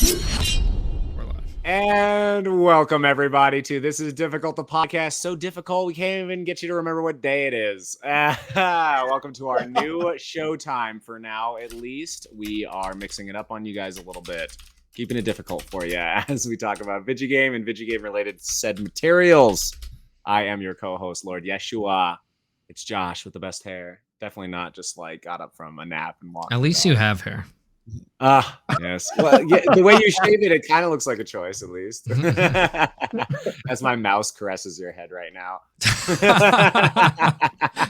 We're live. And welcome everybody to This Is Difficult, the podcast. So difficult we can't even get you to remember what day it is. Welcome to our new showtime for now, at least. We are mixing it up on you guys a little bit, keeping it difficult for you as we talk about video game and video game related said materials. I am your co-host, Lord Yeshua. It's Josh with the best hair. Definitely not just like got up from a nap and walked. At least you have hair. Yes. Well, yeah, the way you shave it, it kind of looks like a choice, at least. As my mouse caresses your head right now.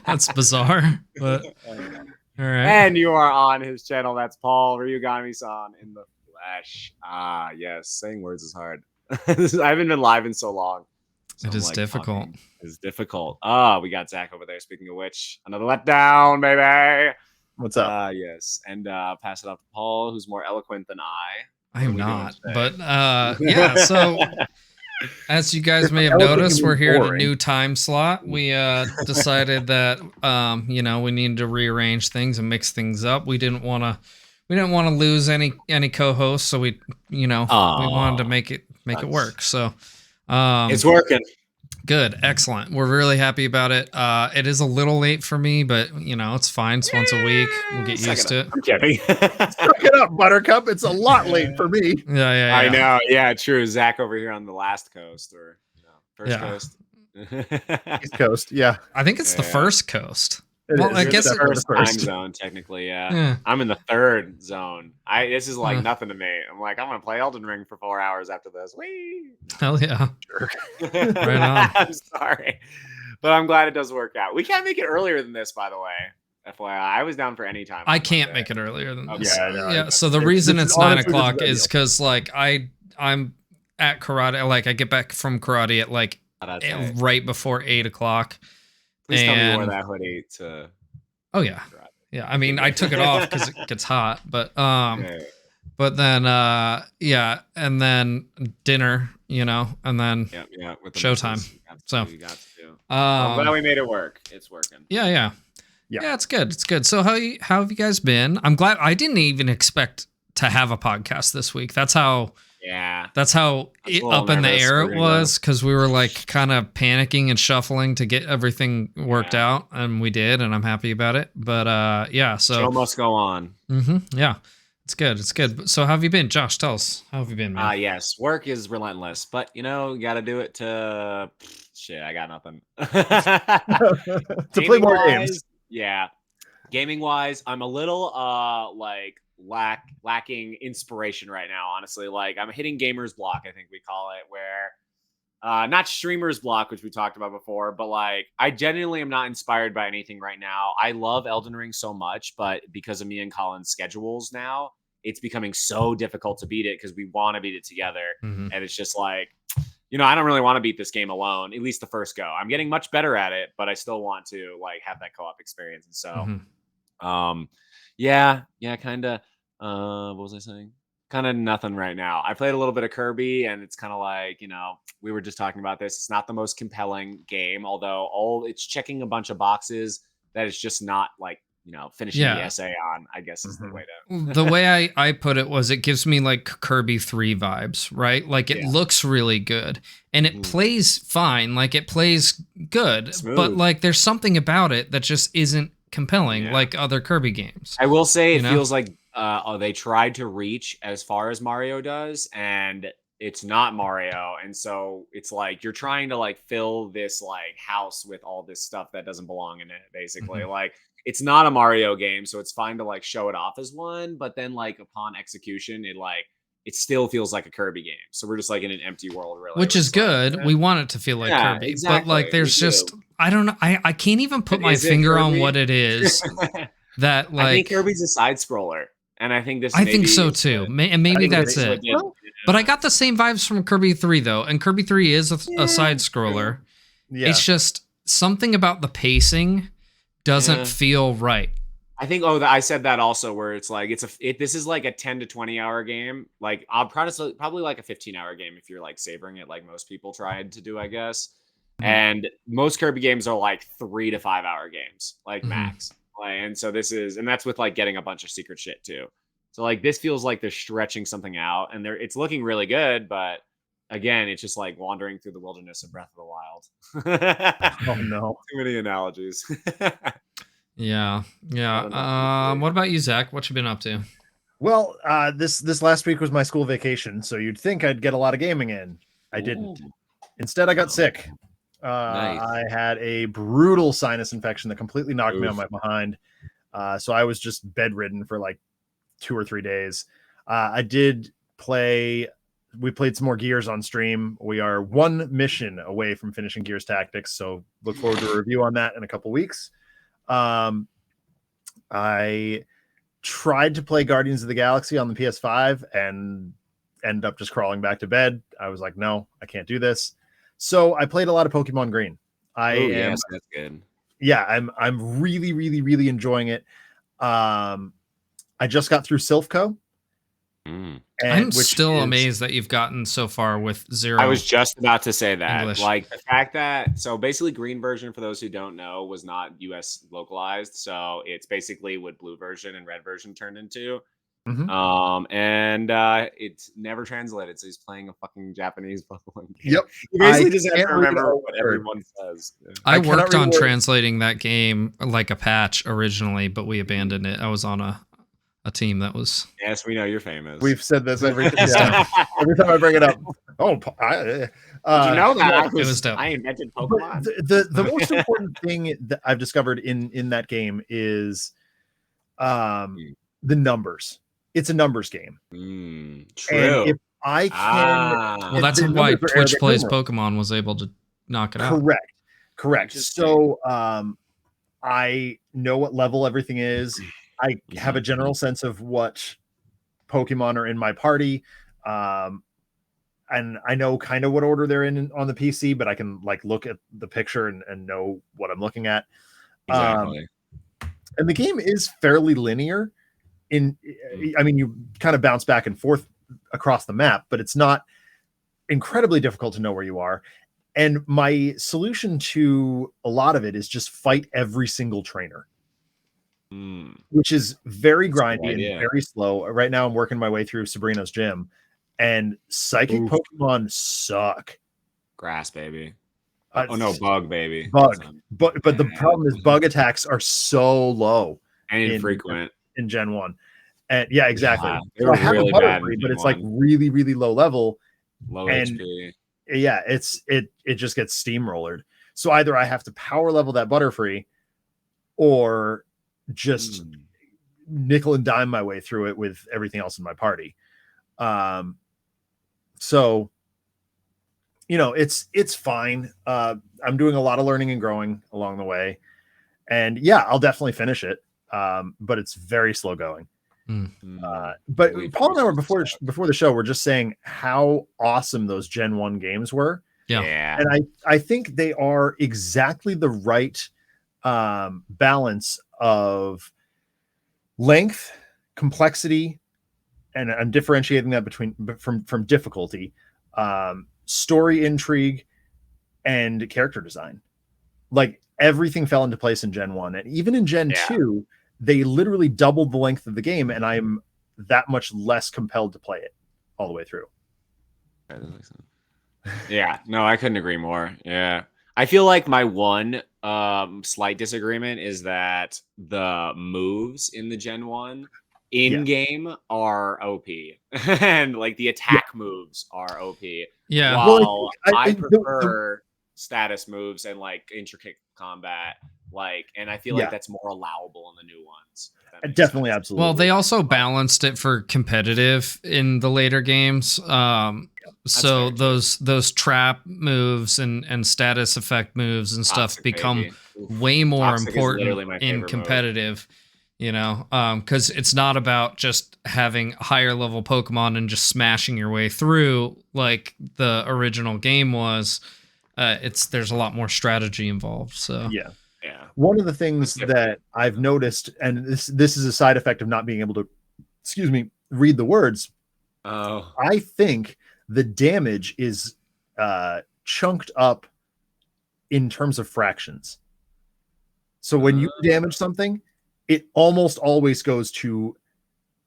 That's bizarre, but all right. And you are on his channel. That's Paul Ryugami-san in the flesh. Yes. Saying words is hard. I haven't been live in so long. So it is difficult. It's difficult. We got Zach over there. Speaking of which, another letdown, baby. What's up? Yes, and pass it off to Paul, who's more eloquent than I am not, but yeah. So, as you guys may have noticed, we're here at a new time slot. We decided that we needed to rearrange things and mix things up. We didn't want to lose any co-hosts, so we wanted to make it work. So, it's working. Good, excellent. We're really happy about it. It is a little late for me, but it's fine. It's once a week. We'll get used to it. I'm kidding. Suck it up, Buttercup. It's a lot late for me. Yeah. I know. Yeah, true. Zach over here on the last coast or first coast. East Coast. Yeah. I think it's the first coast. I guess it's the first time zone, technically. Yeah. I'm in the third zone. This is like nothing to me. I'm like, I'm gonna play Elden Ring for 4 hours after this. Whee! Hell yeah! Sure. Right on. I'm sorry, but I'm glad it does work out. We can't make it earlier than this, by the way. FYI, I was down for any time. I can't make it earlier than this. Yeah. So the reason it's 9 o'clock is because like I'm at karate. Like I get back from karate at right before 8 o'clock. Please tell me you wore that hoodie to. Oh yeah, yeah. I mean, I took it off because it gets hot, but then and then dinner, and then with the showtime. So you got to do. I'm glad we made it work. It's working. Yeah. It's good. It's good. So how have you guys been? I'm glad. I didn't even expect to have a podcast this week. That's how. Yeah, that's how up in the air it was, because we were like kind of panicking and shuffling to get everything worked out, and we did, and I'm happy about it. But so show must go on. Yeah, it's good. It's good. So how have you been, Josh? Tell us, how have you been, man? Yes, work is relentless, but you got to do it to shit. I got nothing to play more games. Yeah, gaming wise, I'm a little lacking inspiration right now, honestly. Like I'm hitting gamer's block, I think we call it, where not streamer's block, which we talked about before, but like I genuinely am not inspired by anything right now. I love Elden Ring so much, but because of me and Colin's schedules now, it's becoming so difficult to beat it because we want to beat it together. And it's just like, I don't really want to beat this game alone, at least the first go. I'm getting much better at it, but I still want to like have that co-op experience. And so kind of what was I saying? Kind of nothing right now. I played a little bit of Kirby, and it's kind of like, we were just talking about this. It's not the most compelling game, although it's checking a bunch of boxes that it's just not like, finishing the essay on, I guess is the way to. The way I put it was, it gives me like Kirby 3 vibes, right? Like it looks really good, and it plays fine. Like it plays good, smooth. But like there's something about it that just isn't compelling like other Kirby games. I will say it feels like they tried to reach as far as Mario does, and it's not Mario. And so it's like you're trying to like fill this like house with all this stuff that doesn't belong in it, basically. Like it's not a Mario game, so it's fine to like show it off as one, but then like upon execution, it still feels like a Kirby game. So we're just like in an empty world, really. Which is good. Like, we want it to feel like Kirby. Exactly. But like there's just I don't know. I can't even put my finger on what it is. That like I think Kirby's a side scroller. And I think I think so too. And maybe that's it. But I got the same vibes from Kirby 3 though. And Kirby 3 is a side scroller. Yeah. It's just something about the pacing doesn't feel right. I think I said that also, where it's like this is like a 10 to 20 hour game. Like I'll probably like a 15-hour game if you're like savoring it like most people tried to do, I guess. And most Kirby games are like 3 to 5 hour games, like max. And so that's with like getting a bunch of secret shit too. So like this feels like they're stretching something out, and it's looking really good, but again, it's just like wandering through the wilderness of Breath of the Wild. Oh no. Too many analogies. Yeah. I don't know. What about you, Zach? What you been up to? Well, this last week was my school vacation, so you'd think I'd get a lot of gaming in. I didn't. Instead, I got sick. Nice. I had a brutal sinus infection that completely knocked me on my behind. So I was just bedridden for like 2 or 3 days. We played some more Gears on stream. We are one mission away from finishing Gears Tactics, so look forward to a review on that in a couple weeks. I tried to play Guardians of the Galaxy on the PS5 and ended up just crawling back to bed. I was like, no, I can't do this. So I played a lot of Pokemon Green. Yes, that's good. Yeah, I'm really, really, really enjoying it. I just got through Silphco. I'm still amazed that you've gotten so far with 0. I was just about to say that. English. Like the fact that basically green version, for those who don't know, was not US localized. So it's basically what blue version and red version turned into. And it's never translated. So he's playing a fucking Japanese Pokemon game. Yep. You basically just have to remember what everyone says. Yeah. I worked on translating that game like a patch originally, but we abandoned it. I was on a team that was. Yes, we know you're famous. We've said this every time I bring it up. Oh, did you know that? It was dope. I invented Pokemon. The most important thing that I've discovered in that game is the numbers. It's a numbers game. True. And if I can, well, that's why Twitch Plays Pokemon was able to knock it out. Correct. So I know what level everything is. I have a general sense of what Pokemon are in my party. And I know kind of what order they're in on the PC, but I can like look at the picture and know what I'm looking at. Exactly. And the game is fairly linear. I mean, you kind of bounce back and forth across the map, but it's not incredibly difficult to know where you are. And my solution to a lot of it is just fight every single trainer. Which is very grindy and very slow. Right now, I'm working my way through Sabrina's gym, and psychic Pokemon suck. Grass, baby. Bug, baby. Bug. But the problem is bug attacks are so low and infrequent in Gen 1. And yeah, exactly. They were really bad, but it's like really, really low level. Low HP. Yeah, it just gets steamrollered. So either I have to power level that Butterfree, or just nickel and dime my way through it with everything else in my party. So it's fine. I'm doing a lot of learning and growing along the way, and yeah, I'll definitely finish it. But it's very slow going. But Paul and I were before the show, we're just saying how awesome those Gen 1 games were. Yeah. And I think they are exactly the right balance of length, complexity, and I'm differentiating that from difficulty, story intrigue, and character design. Like everything fell into place in Gen 1, and even in Gen 2, they literally doubled the length of the game, and I'm that much less compelled to play it all the way through. Yeah, no, I couldn't agree more. Yeah. I feel like my one slight disagreement is that the moves in the Gen 1 in-game are OP. And like the attack moves are OP. Yeah. While I prefer status moves and like intricate combat. And I feel like that's more allowable in the new ones. Definitely, absolutely. Well, they also balanced it for competitive in the later games. So those trap moves and status effect moves and stuff become way more important in competitive, because it's not about just having higher level Pokemon and just smashing your way through like the original game was. There's a lot more strategy involved. So yeah. One of the things that I've noticed, and this is a side effect of not being able to, read the words. Oh, I think the damage is chunked up in terms of fractions. So when you damage something, it almost always goes to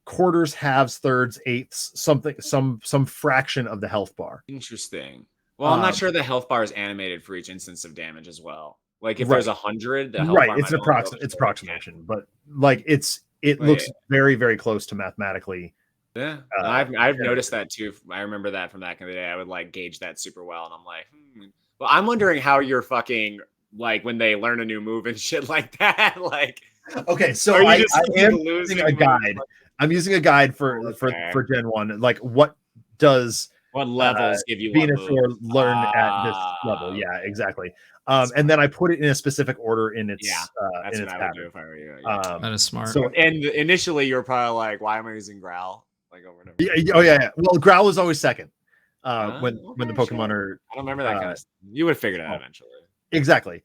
quarters, halves, thirds, eighths, something, some fraction of the health bar. Interesting. Well, I'm not sure the health bar is animated for each instance of damage as well. Like if Right. there's 100, the health bar it's might it's approximation, but like it looks very, very close to mathematically. Yeah, I've noticed that too. I remember that from back in the day. I would like gauge that super well, and I'm like, well, I'm wondering how you're fucking like when they learn a new move and shit like that. Like, okay, so I am using a guide. I'm using a guide for Gen 1. Like, what levels give you Venusaur learn at this level? Yeah, exactly. And then I put it in a specific order in its that's in what its I would do if I were you. That is smart. So, and initially you're probably like, why am I using Growl? Like over and over. Yeah. Well, Growl was always second. When the Pokemon are, I don't remember that kind of stuff. You would have figured it out eventually. Exactly.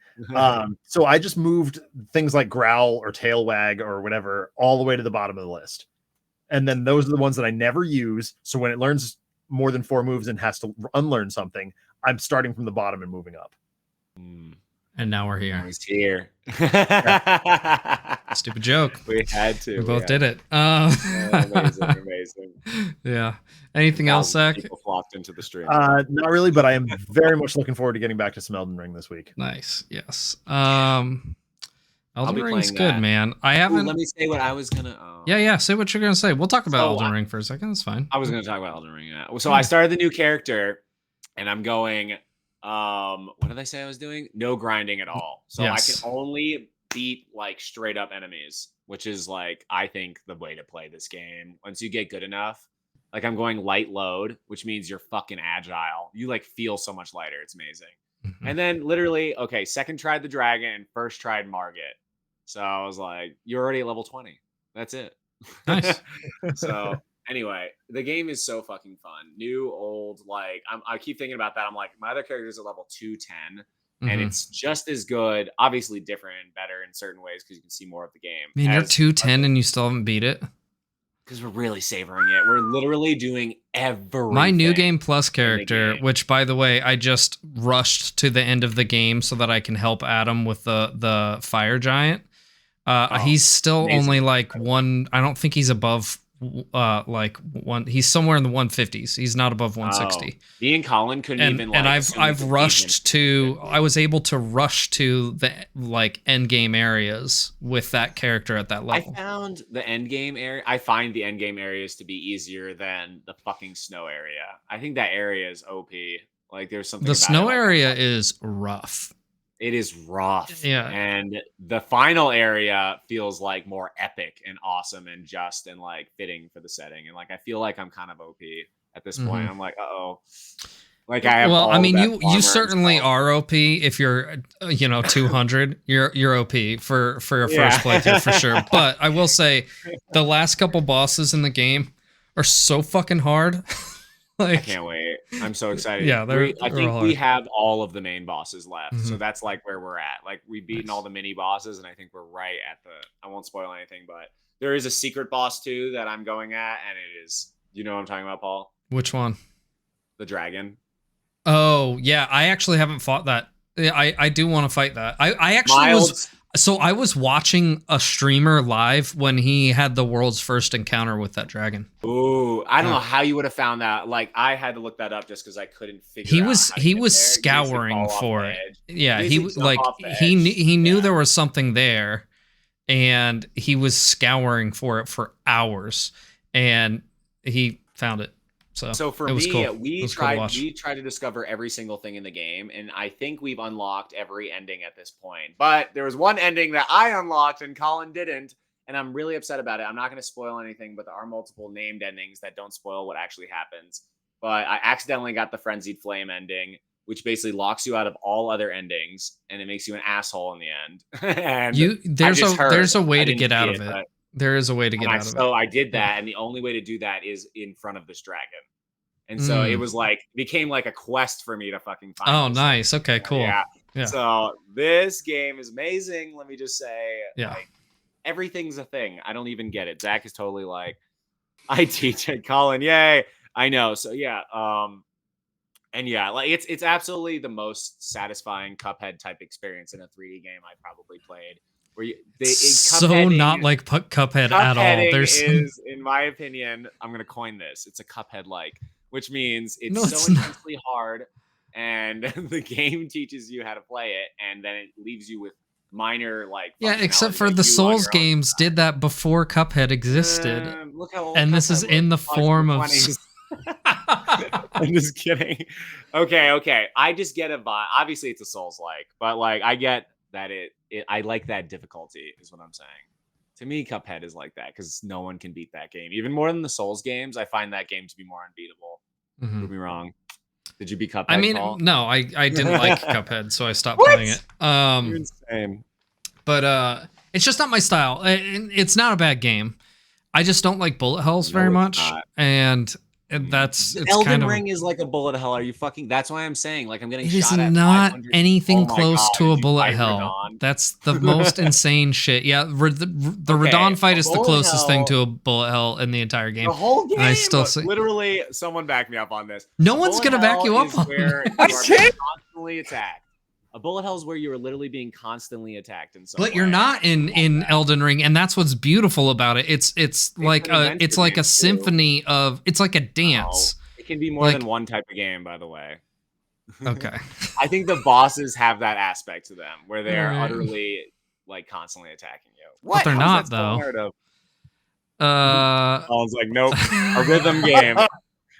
So I just moved things like Growl or Tail Wag or whatever all the way to the bottom of the list. And then those are the ones that I never use. So when it learns more than 4 moves and has to unlearn something, I'm starting from the bottom and moving up. And now we're here. He's here. Stupid joke. We had to. We both did it. Amazing. Yeah. Anything else, Zach? People flocked into the stream. Not really, but I am very much looking forward to getting back to some Elden Ring this week. Nice. Yes. Elden Ring's good, man. I haven't. Let me say what I was gonna. Yeah. Say what you're gonna say. We'll talk about Elden Ring for a second. That's fine. I was gonna talk about Elden Ring. Yeah. So I started the new character, and I'm going. What did I say I was doing? No grinding at all. So I can only beat like straight up enemies, which is like I think the way to play this game. Once you get good enough, like I'm going light load, which means you're fucking agile. You like feel so much lighter. It's amazing. And then literally, okay, second tried the dragon and first tried Margit. So I was like, you're already at level 20. That's it. Nice. So anyway, the game is so fucking fun. New, old, like I keep thinking about that. I'm like, my other character is at level 210, and it's just as good, obviously different and better in certain ways because you can see more of the game. Man, you're 210 and you still haven't beat it? Because we're really savoring it. We're literally doing everything. My New Game Plus character, which by the way, I just rushed to the end of the game so that I can help Adam with the fire giant. He's still only like one. I don't think he's above like one. He's somewhere in the 150s. He's not above 160. Me and Colin couldn't even. And I've rushed to. I was able to rush to the like end game areas with that character at that level. I found the end game area. I find the end game areas to be easier than the fucking snow area. I think that area is OP. Like there's something. The snow area is rough. It is rough. Yeah. And the final area feels like more epic and awesome and just and like fitting for the setting. And like I feel like I'm kind of OP at this point. I'm like, like I have you certainly are OP if you're 200. You're OP for your first playthrough for sure. But I will say the last couple bosses in the game are so fucking hard. I can't wait. I'm so excited. Yeah, I think we have all of the main bosses left. So that's like where we're at. Like we've beaten all the mini bosses, and I think we're right at I won't spoil anything, but there is a secret boss too that I'm going at, and it is, you know what I'm talking about, Paul? Which one? The dragon. Oh, yeah. I actually haven't fought that. I do want to fight that. I actually was... So I was watching a streamer live when he had the world's first encounter with that dragon. Ooh, I don't know how you would have found that. Like I had to look that up just because I couldn't figure. He was scouring for it. Yeah, he knew there was something there, and he was scouring for it for hours, and he found it. So for me, cool. we tried to discover every single thing in the game, and I think we've unlocked every ending at this point. But there was one ending that I unlocked and Colin didn't, and I'm really upset about it. I'm not going to spoil anything, but there are multiple named endings that don't spoil what actually happens. But I accidentally got the Frenzied Flame ending, which basically locks you out of all other endings, and it makes you an asshole in the end. And there's a way to get out of it. There is a way to get out of it. So I did that, and the only way to do that is in front of this dragon. And so it was like, became like a quest for me to fucking find. Oh, nice. Okay, cool. Yeah. So this game is amazing. Let me just say, like, everything's a thing. I don't even get it. Zach is totally like, I teach it, Colin. Yay. I know. So yeah. And yeah, like it's absolutely the most satisfying Cuphead type experience in a 3D game I probably played. where So not like Cuphead at all. Is, in my opinion, I'm gonna coin this. It's a Cuphead like, which means it's so intensely hard, and the game teaches you how to play it, and then it leaves you with minor like. Yeah, except for the Souls games did that before Cuphead existed. Look how old and Cuphead this is in the form of. I'm just kidding. Okay. I just get a vibe. Obviously, it's a Souls like, but like I get that I like that difficulty is what I'm saying. To me, Cuphead is like that because no one can beat that game. Even more than the Souls games, I find that game to be more unbeatable. Prove me wrong. Did you beat Cuphead? I mean, Paul? no, I didn't like Cuphead, so I stopped playing it. You're insane. But it's just not my style. It's not a bad game. I just don't like bullet hells very much, and it's Elden kind of Ring is like a bullet hell. Are you fucking? That's why I'm saying like I'm getting. It shot is at not 500. anything close to a bullet hell. Radon? That's the most insane shit. Yeah, the Radon fight is the closest thing to a bullet hell in the entire game. The whole game. And I still literally, someone back me up on this. No one's gonna back you up on where you are being constantly attacked. A bullet hell is where you are literally being constantly attacked in some way. But you're not in Elden Ring, and that's what's beautiful about it. It's like a symphony of. It's like a dance. It can be more than one type of game, by the way. Okay. I think the bosses have that aspect to them where they are utterly like constantly attacking you. What? But they're not though. I was like, nope, a rhythm game.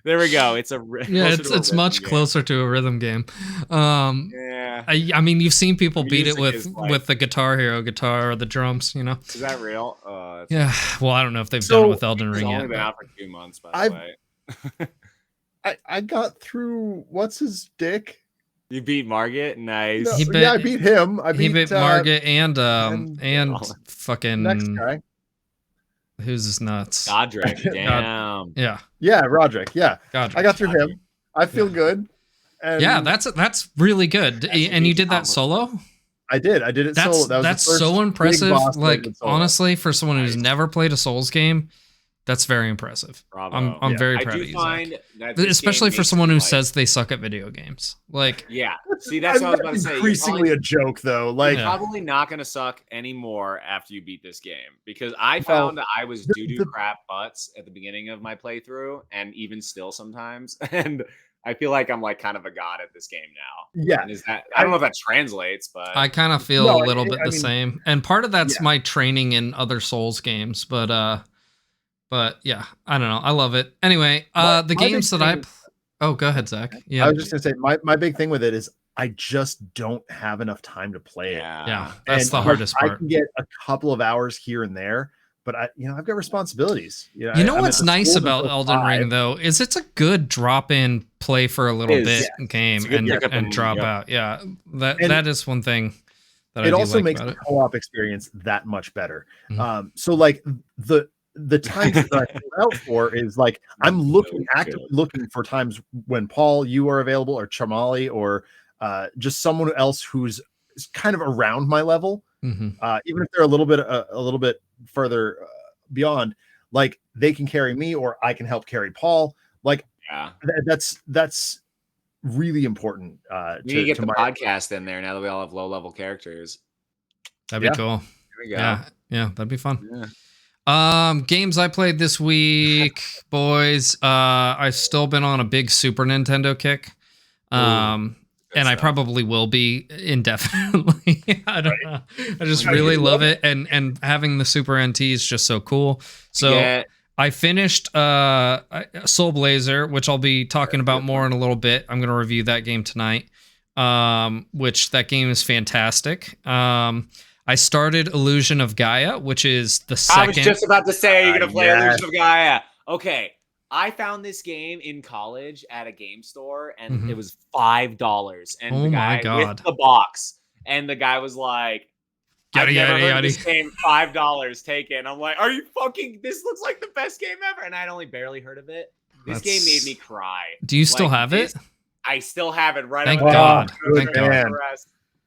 There we go. It's it's much closer to a rhythm game. Yeah. I mean, you've seen people beat it with the Guitar Hero guitar or the drums. You know. Is that real? Yeah. Well, I don't know if they've done it with Elden Ring yet. It's only been out for 2 months, by the way. I got through what's his dick. You beat Margit, nice. No, I beat him. He beat Margit and fucking next guy. Who's his nuts? Godric. Damn. Yeah, Roderick. Yeah. Godric. I got through him. I feel good. And yeah, that's really good. And you did that solo? I did it solo. That's so impressive. Like honestly, for someone who's never played a Souls game, that's very impressive. Bravo. I'm very proud of you, especially for someone who says they suck at video games. Like, yeah, see, that's what I was about to say. Increasingly a joke, though. Like, you're probably not going to suck anymore after you beat this game because I found that I was doo-doo crap butts at the beginning of my playthrough, and even still sometimes. And I feel like I'm like kind of a god at this game now. Yeah, and I don't know if that translates, but I kind of feel a little bit the same. And part of that's my training in other Souls games, But yeah, I don't know. I love it. Anyway, the games that oh, go ahead, Zach. Yeah, I was just gonna say my big thing with it is I just don't have enough time to play it. Yeah, that's the hardest part. I can get a couple of hours here and there, but I've got responsibilities. You know what's nice about Elden Ring though is it's a good drop-in play for a little bit game and drop out. Yeah, that is one thing. That also makes the co-op experience that much better. So like the times that I fill out for is like I'm actively looking for times when Paul, you are available, or Chamali, or just someone else who's kind of around my level, even if they're a little bit further beyond. Like they can carry me, or I can help carry Paul. Like that's really important. You need to get the podcast in there now that we all have low-level characters. That'd be cool. There we go. Yeah, that'd be fun. Yeah. Games I played this week, boys. I've still been on a big Super Nintendo kick. And I probably will be indefinitely. I don't know. I just really love it. And having the Super NT is just so cool. So I finished Soulblazer, which I'll be talking about more in a little bit. I'm going to review that game tonight. Which that game is fantastic. I started Illusion of Gaia, which is the second. I was just about to say you're going to play Illusion of Gaia. Okay. I found this game in college at a game store, and it was $5. And the guy with the box, and the guy was like, I've never heard of this game, $5, take it. And I'm like, are you fucking, this looks like the best game ever. And I'd only barely heard of it. This game made me cry. Do you still have it? I still have it right. Thank God. Thank God.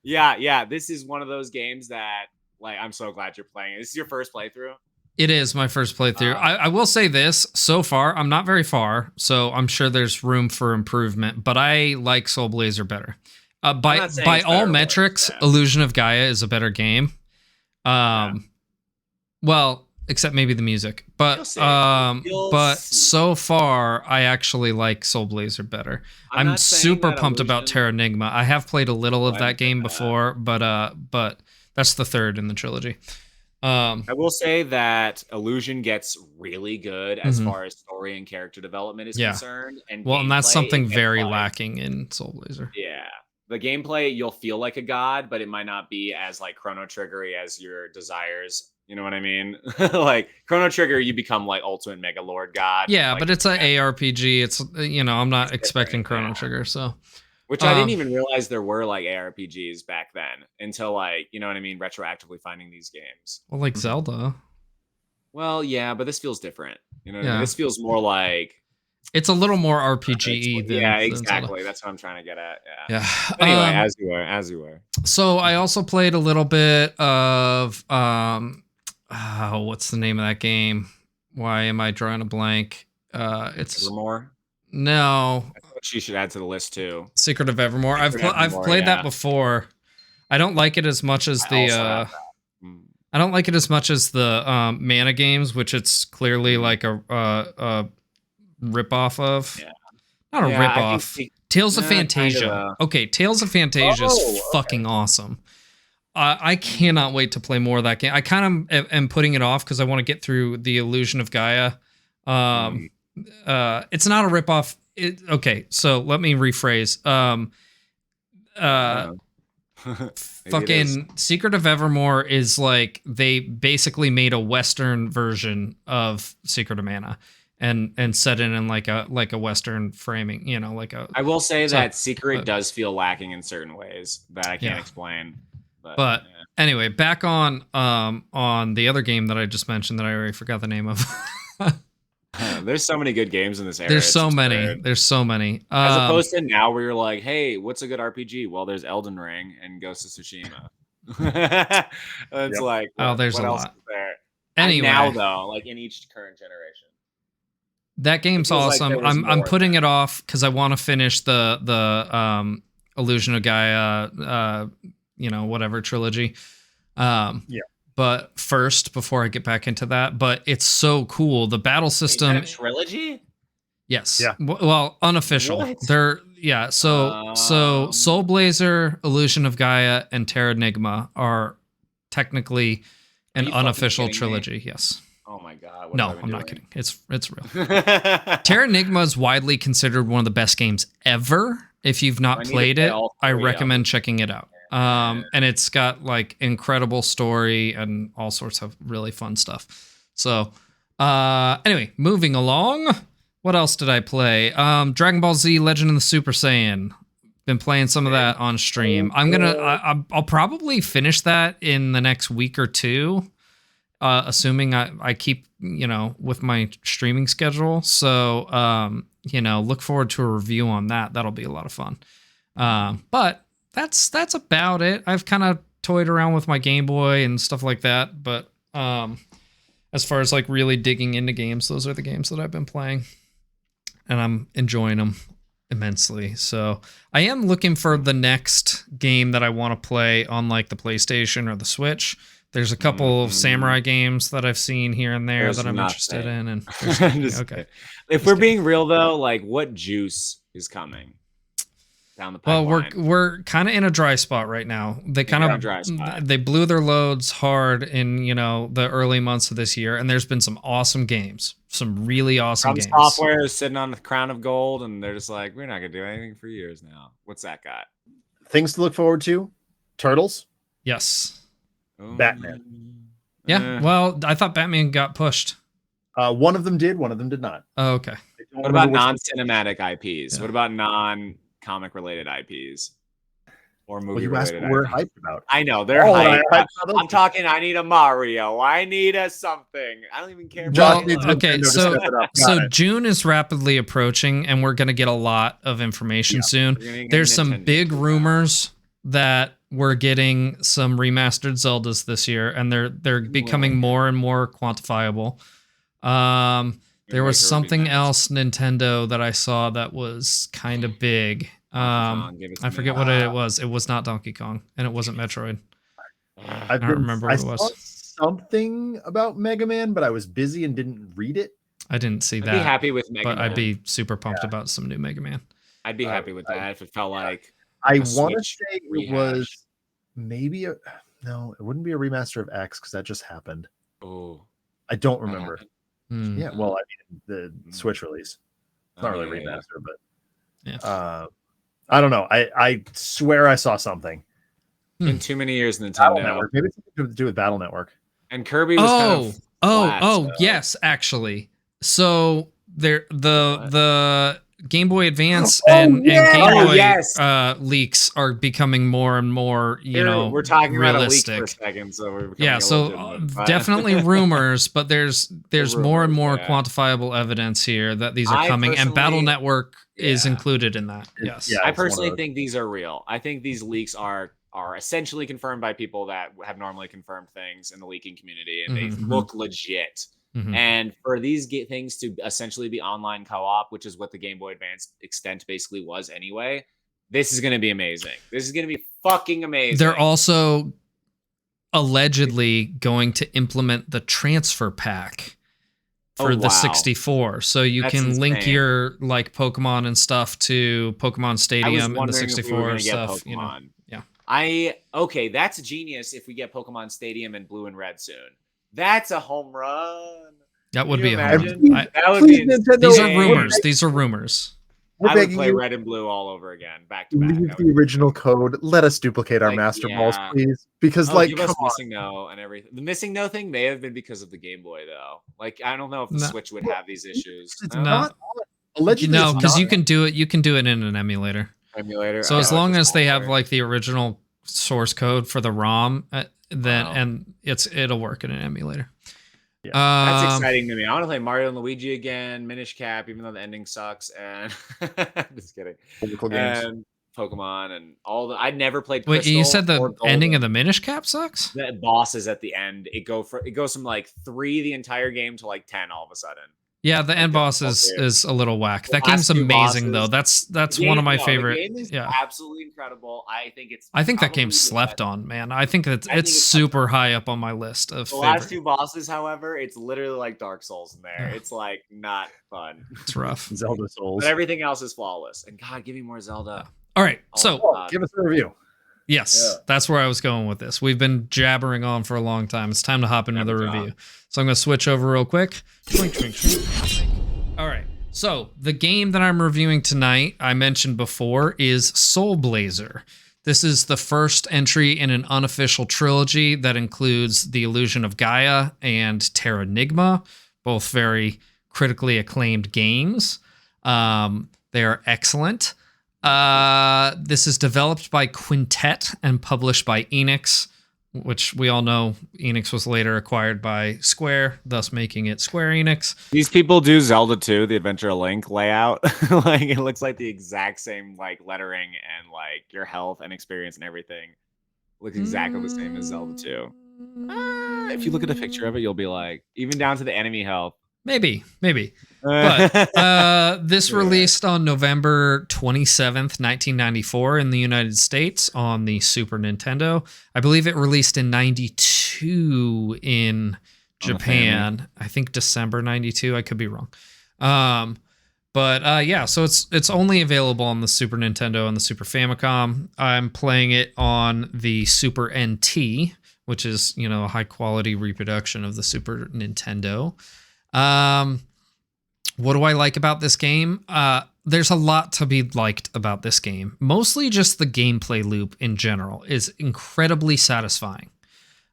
Yeah. This is one of those games that, like, I'm so glad you're playing it. This is your first playthrough? It is my first playthrough. I will say this, so far, I'm not very far, so I'm sure there's room for improvement, but I like Soulblazer better. By all metrics, Illusion of Gaia is a better game. Well, except maybe the music, but so far I actually like Soulblazer better. I'm super pumped about Terranigma. I have played a little of that game before, but that's the third in the trilogy. I will say that Illusion gets really good as far as story and character development is concerned. And and that's something very lacking in Soulblazer. Yeah. The gameplay, you'll feel like a god, but it might not be as like Chrono Triggery as your desires. You know what I mean? Like Chrono Trigger, you become like ultimate Mega Lord God. Yeah, but it's an ARPG. It's I'm not expecting Chrono Trigger, so. Which I didn't even realize there were like ARPGs back then until like, you know what I mean, retroactively finding these games. Well, like Zelda. Well, yeah, but this feels different. You know what I mean? This feels more like it's a little more RPG than exactly. Than That's what I'm trying to get at. Yeah. Anyway, as you were. So I also played a little bit of what's the name of that game? Why am I drawing a blank? It's Evermore. No. I thought you should add to the list too. Secret of Evermore. I've played that before. I don't like it as much as the I don't like it as much as the Mana games, which it's clearly like a rip-off of. Yeah. Not a rip-off. Tales of Fantasia. Okay, Tales of Fantasia is fucking awesome. I cannot wait to play more of that game. I kind of am putting it off because I want to get through the Illusion of Gaia. It's not a rip-off. Okay, so let me rephrase. Fucking Secret of Evermore is like they basically made a Western version of Secret of Mana and set it in like a Western framing, like a. I will say that Secret does feel lacking in certain ways that I can't explain. But anyway, back on the other game that I just mentioned that I already forgot the name of. There's so many good games in this area. There's so many. There's so many. As opposed to now where you're like, hey, what's a good RPG? Well, there's Elden Ring and Ghost of Tsushima. It's like, there's what a else lot. Is there? Anyway, now though, like in each current generation. That game's awesome. Like I'm putting it off because I want to finish the Illusion of Gaia, whatever trilogy. But first, before I get back into that, but it's so cool. The battle system. Is that a trilogy? Yes. Yeah. Well, unofficial. What? So Soulblazer, Illusion of Gaia, and Terranigma are technically an unofficial trilogy. Me? Yes. Oh my god. No, I'm not kidding. It's real. Terranigma is widely considered one of the best games ever. If you've not played it, I recommend checking it out. And it's got like incredible story and all sorts of really fun stuff. So, anyway, moving along. What else did I play? Dragon Ball Z Legend of the Super Saiyan. Been playing some of that on stream. I'll probably finish that in the next week or two, assuming I keep, with my streaming schedule. So, look forward to a review on that. That'll be a lot of fun. But that's about it. I've kind of toyed around with my Game Boy and stuff like that, but as far as like really digging into games, those are the games that I've been playing, and I'm enjoying them immensely. So I am looking for the next game that I want to play on like the PlayStation or the Switch. There's a couple of samurai games that I've seen here and there that I'm interested in, and okay. If we're being real though, like what juice is coming down the pipeline? Well, we're kind of in a dry spot right now. They they blew their loads hard in the early months of this year, and there's been some awesome games, some really awesome games. Software is sitting on the crown of gold, and they're just like, we're not gonna do anything for years now. What's that got? Things to look forward to: Turtles. Yes. Batman. Yeah. Well, I thought Batman got pushed. One of them did. One of them did not. Oh, okay. What about non-cinematic IPs? Yeah. What about non-comic related IPs or movie related? We're hyped about. I know they're hyped. I'm talking. I need a Mario. I need a something. I don't even care. Okay, so June is rapidly approaching, and we're gonna get a lot of information soon. There's some big rumors that we're getting some remastered Zeldas this year, and they're becoming more and more quantifiable. There was something else Nintendo that I saw that was kind of big. I forget what it was. It was not Donkey Kong, and it wasn't Metroid. I don't remember what it was. Saw something about Mega Man, but I was busy and didn't read it. I didn't see I'd that. be happy with Mega but Man. I'd be super pumped about some new Mega Man. I'd be happy with that if it felt like I a want to Switch say rehash. it was maybe no, it wouldn't be a remaster of X because that just happened. Oh, I don't remember. Hmm. Yeah, well, I mean the Switch release. It's not really a remaster, but Yeah. I don't know. I swear I saw something. In too many years, Battle Nintendo. Network. Maybe it's something to do with Battle Network. And Kirby was kind of flat, so. Yes, actually. So there the Game Boy Advance and Game Boy leaks are becoming more and more, we're talking realistic. about a leak for a second, so we're definitely rumors, but there's more and more quantifiable evidence here that these are coming, and Battle Network is included in that. Yes, Yeah, I personally think these are real. I think these leaks are essentially confirmed by people that have normally confirmed things in the leaking community, and they look legit. And for these things to essentially be online co-op, which is what the Game Boy Advance extent basically was anyway, this is going to be amazing. This is going to be fucking amazing. They're also allegedly going to implement the transfer pack for the 64, so you can link your like Pokemon and stuff to Pokemon Stadium and the 64 stuff. You know, okay, that's genius. If we get Pokemon Stadium in Blue and Red soon, that's a home run. That would be a home run. That would be These are rumors. These are rumors. I would play Red and Blue all over again, back to back. Leave the original code. Let us duplicate our Master Balls, please. Because give us Missing No and everything. The Missing No thing may have been because of the Game Boy, though. Like, I don't know if the Switch would have these issues. It's not. Allegedly, no, because you can do it. You can do it in an emulator. So as long as they have like the original source code for the ROM, then it'll work in an emulator. Yeah. That's exciting to me. I want to play Mario and Luigi again, Minish Cap, even though the ending sucks, and just kidding. And Pokemon and all the. I never played. Wait, you said the ending of the Minish Cap sucks? The bosses at the end, it goes from like 3 the entire game to like 10 all of a sudden. Yeah, the end boss is a little whack. That game's amazing though. That's one of my favorite. The game is absolutely incredible. I think that game's slept on, man. I think that it's super high up on my list of. The last 2 bosses, however, it's literally like Dark Souls in there. It's like not fun. It's rough. Zelda Souls. But everything else is flawless. And God, give me more Zelda. All right, give us a review. Yes, that's where I was going with this. We've been jabbering on for a long time. It's time to hop into the review. So I'm going to switch over real quick. All right. So the game that I'm reviewing tonight, I mentioned before, is Soulblazer. This is the first entry in an unofficial trilogy that includes The Illusion of Gaia and Terranigma, both very critically acclaimed games. They are excellent. This is developed by Quintet and published by Enix, which we all know Enix was later acquired by Square, thus making it Square Enix. These people do Zelda 2, the Adventure of Link layout. Like it looks like the exact same like lettering and like your health and experience and everything looks exactly the same as Zelda 2. If you look at a picture of it, you'll be like, even down to the enemy health. Maybe. But this released on November 27th, 1994 in the United States on the Super Nintendo. I believe it released in 92 in Japan. I think December 92. I could be wrong. So it's only available on the Super Nintendo and the Super Famicom. I'm playing it on the Super NT, which is, a high quality reproduction of the Super Nintendo. What do I like about this game? There's a lot to be liked about this game. Mostly just the gameplay loop in general is incredibly satisfying.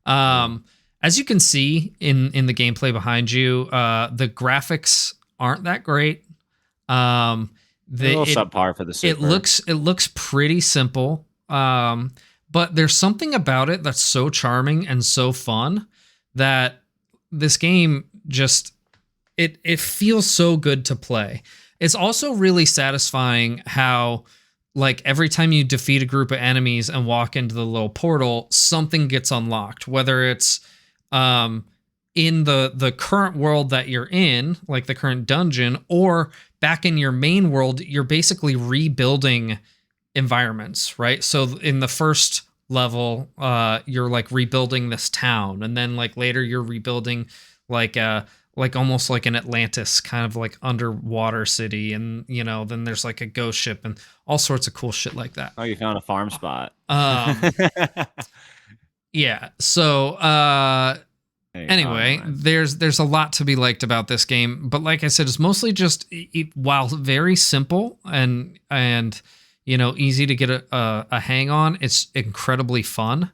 As you can see in the gameplay behind you, the graphics aren't that great. A little subpar for the Super. It looks pretty simple. But there's something about it that's so charming and so fun that this game just it feels so good to play. It's also really satisfying how, like, every time you defeat a group of enemies and walk into the little portal, something gets unlocked, whether it's in the current world that you're in, like the current dungeon, or back in your main world. You're basically rebuilding environments, right? So in the first level, you're like rebuilding this town, and then like later you're rebuilding like almost like an Atlantis kind of like underwater city, and you know, then there's like a ghost ship and all sorts of cool shit like that. Oh, you found a farm spot. Yeah. So anyway, there's a lot to be liked about this game, but like I said, it's mostly just while very simple and you know, easy to get a hang on, it's incredibly fun.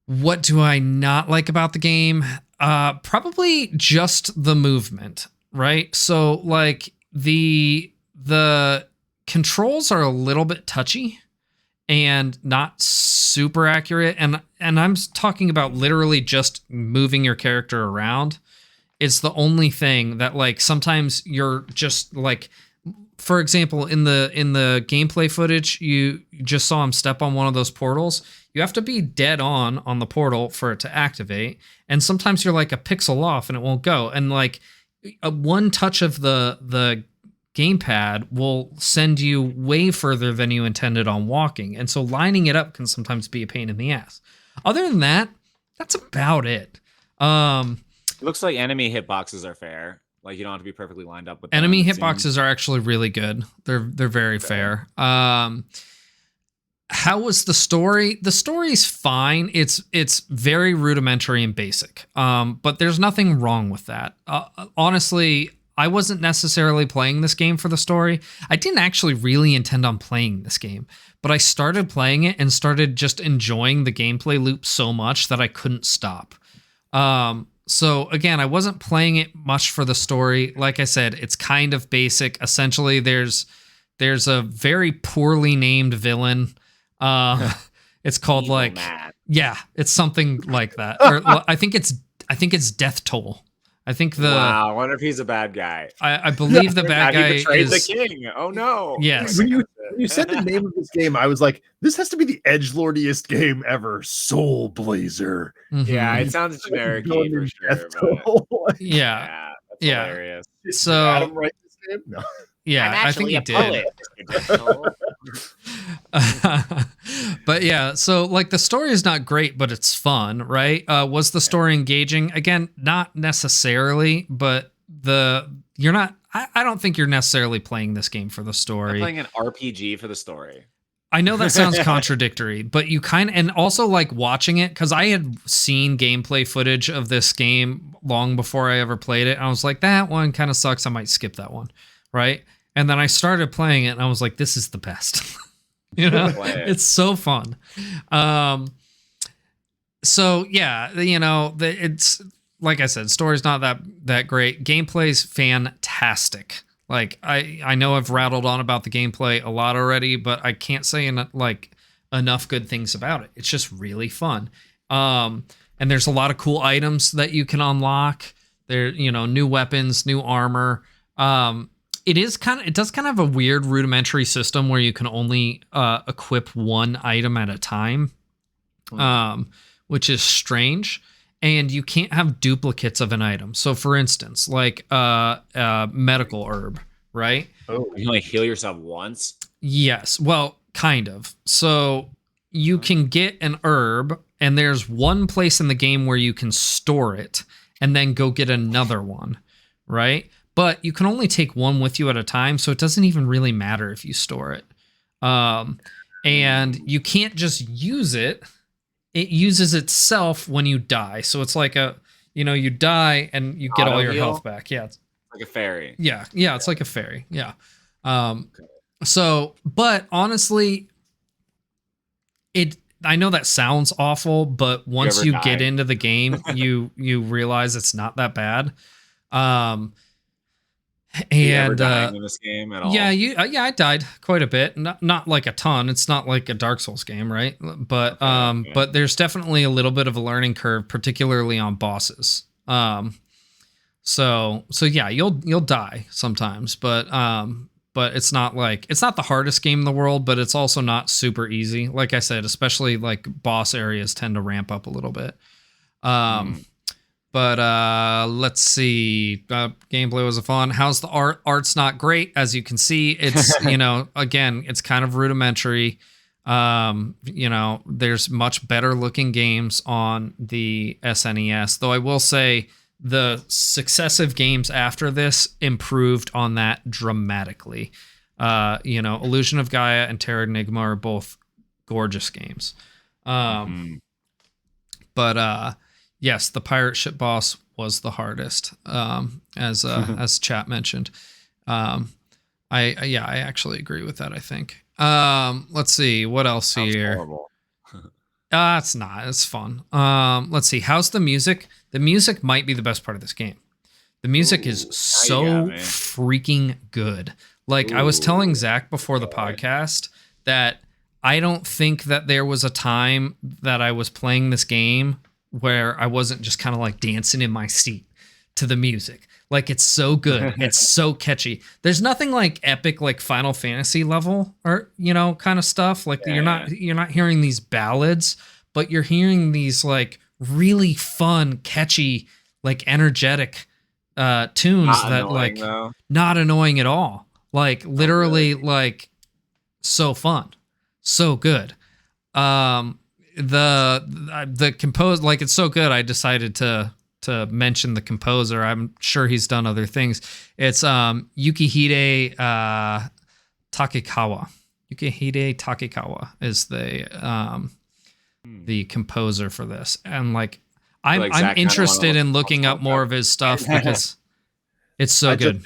What do I not like about the game? Probably just the movement, right? So like the controls are a little bit touchy and not super accurate, and I'm talking about literally just moving your character around. It's the only thing that like sometimes you're just like, for example, in the gameplay footage, you just saw him step on one of those portals. You have to be dead on the portal for it to activate, and sometimes you're like a pixel off and it won't go. And like one touch of the gamepad will send you way further than you intended on walking, and so lining it up can sometimes be a pain in the ass. Other than that, that's about it. It looks like enemy hitboxes are fair. Like you don't have to be perfectly lined up with them. Enemy hitboxes are actually really good. They're very fair. How was the story? The story's fine. It's very rudimentary and basic. But there's nothing wrong with that. Honestly, I wasn't necessarily playing this game for the story. I didn't actually really intend on playing this game, but I started playing it and started just enjoying the gameplay loop so much that I couldn't stop. So again, I wasn't playing it much for the story. Like I said, it's kind of basic. Essentially, there's a very poorly named villain. It's called Evil like man. Yeah, it's something like that. Or I think it's Death Toll. I think Wow, I wonder if he's a bad guy. I believe the bad He guy betrayed is the king. Oh no. Yes. When you said the name of this game, I was like, this has to be the edgelordiest game ever. Soulblazer. Mhm. Yeah, it sounds generic for Going in sure. Death But Toll. Yeah. yeah, that's Yeah. hilarious. So Adam write this game? No. yeah, I think he did. But yeah, so like the story is not great, but it's fun, right? Was the story engaging? Again, not necessarily, but you're not. I don't think you're necessarily playing this game for the I'm story. playing an RPG for the story. I know that sounds contradictory, but you kind of, and also like watching it, because I had seen gameplay footage of this game long before I ever played it. And I was like, that one kind of sucks. I might skip that one, right? And then I started playing it and I was like, this is the best. You know, it's so fun. So yeah, you know, it's like I said, story's not that great. Gameplay's fantastic. Like I know I've rattled on about the gameplay a lot already, but I can't say enough good things about it. It's just really fun. And there's a lot of cool items that you can unlock. There, you know, new weapons, new armor. It does kind of have a weird rudimentary system where you can only equip one item at a time, which is strange. And you can't have duplicates of an item. So, for instance, like medical herb, right? Oh, you can only heal yourself once? Yes. Well, kind of. So you can get an herb, and there's one place in the game where you can store it and then go get another one, right? But you can only take one with you at a time, so it doesn't even really matter if you store it. And you can't just use it. It uses itself when you die. So it's like you die and you get all your health back. Yeah. It's like a fairy. Yeah. Yeah. It's like a fairy. Yeah. So, but honestly, I know that sounds awful, but once you get into the game, you realize it's not that bad. You ever dying in this game at all? Yeah, I died quite a bit. Not like a ton. It's not like a Dark Souls game, right? But but there's definitely a little bit of a learning curve, particularly on bosses. So yeah, you'll die sometimes, but it's not the hardest game in the world, but it's also not super easy. Like I said, especially like boss areas tend to ramp up a little bit. But let's see. Gameplay was fun. How's the art? Art's not great, as you can see. It's again, it's kind of rudimentary. There's much better looking games on the SNES, though I will say the successive games after this improved on that dramatically. Illusion of Gaia and Terra Enigma are both gorgeous games. But yes, the pirate ship boss was the hardest, as chat mentioned. I actually agree with that, I think. Let's see what else Sounds here. horrible. It's not. It's fun. Let's see. How's the music? The music might be the best part of this game. The music is so freaking good. Like I was telling Zach before the podcast that I don't think that there was a time that I was playing this game where I wasn't just kind of like dancing in my seat to the music. Like it's so good. It's so catchy. There's nothing like epic, like Final Fantasy level or, kind of stuff. Like you're not hearing these ballads, but you're hearing these like really fun, catchy, like energetic tunes not annoying at all. Like literally like so fun, so good. The compose, like it's so good. I decided to mention the composer. I'm sure he's done other things. It's Yukihide Takekawa. Yukihide Takekawa is the composer for this, and like I'm interested in looking up more of his stuff because it's so good.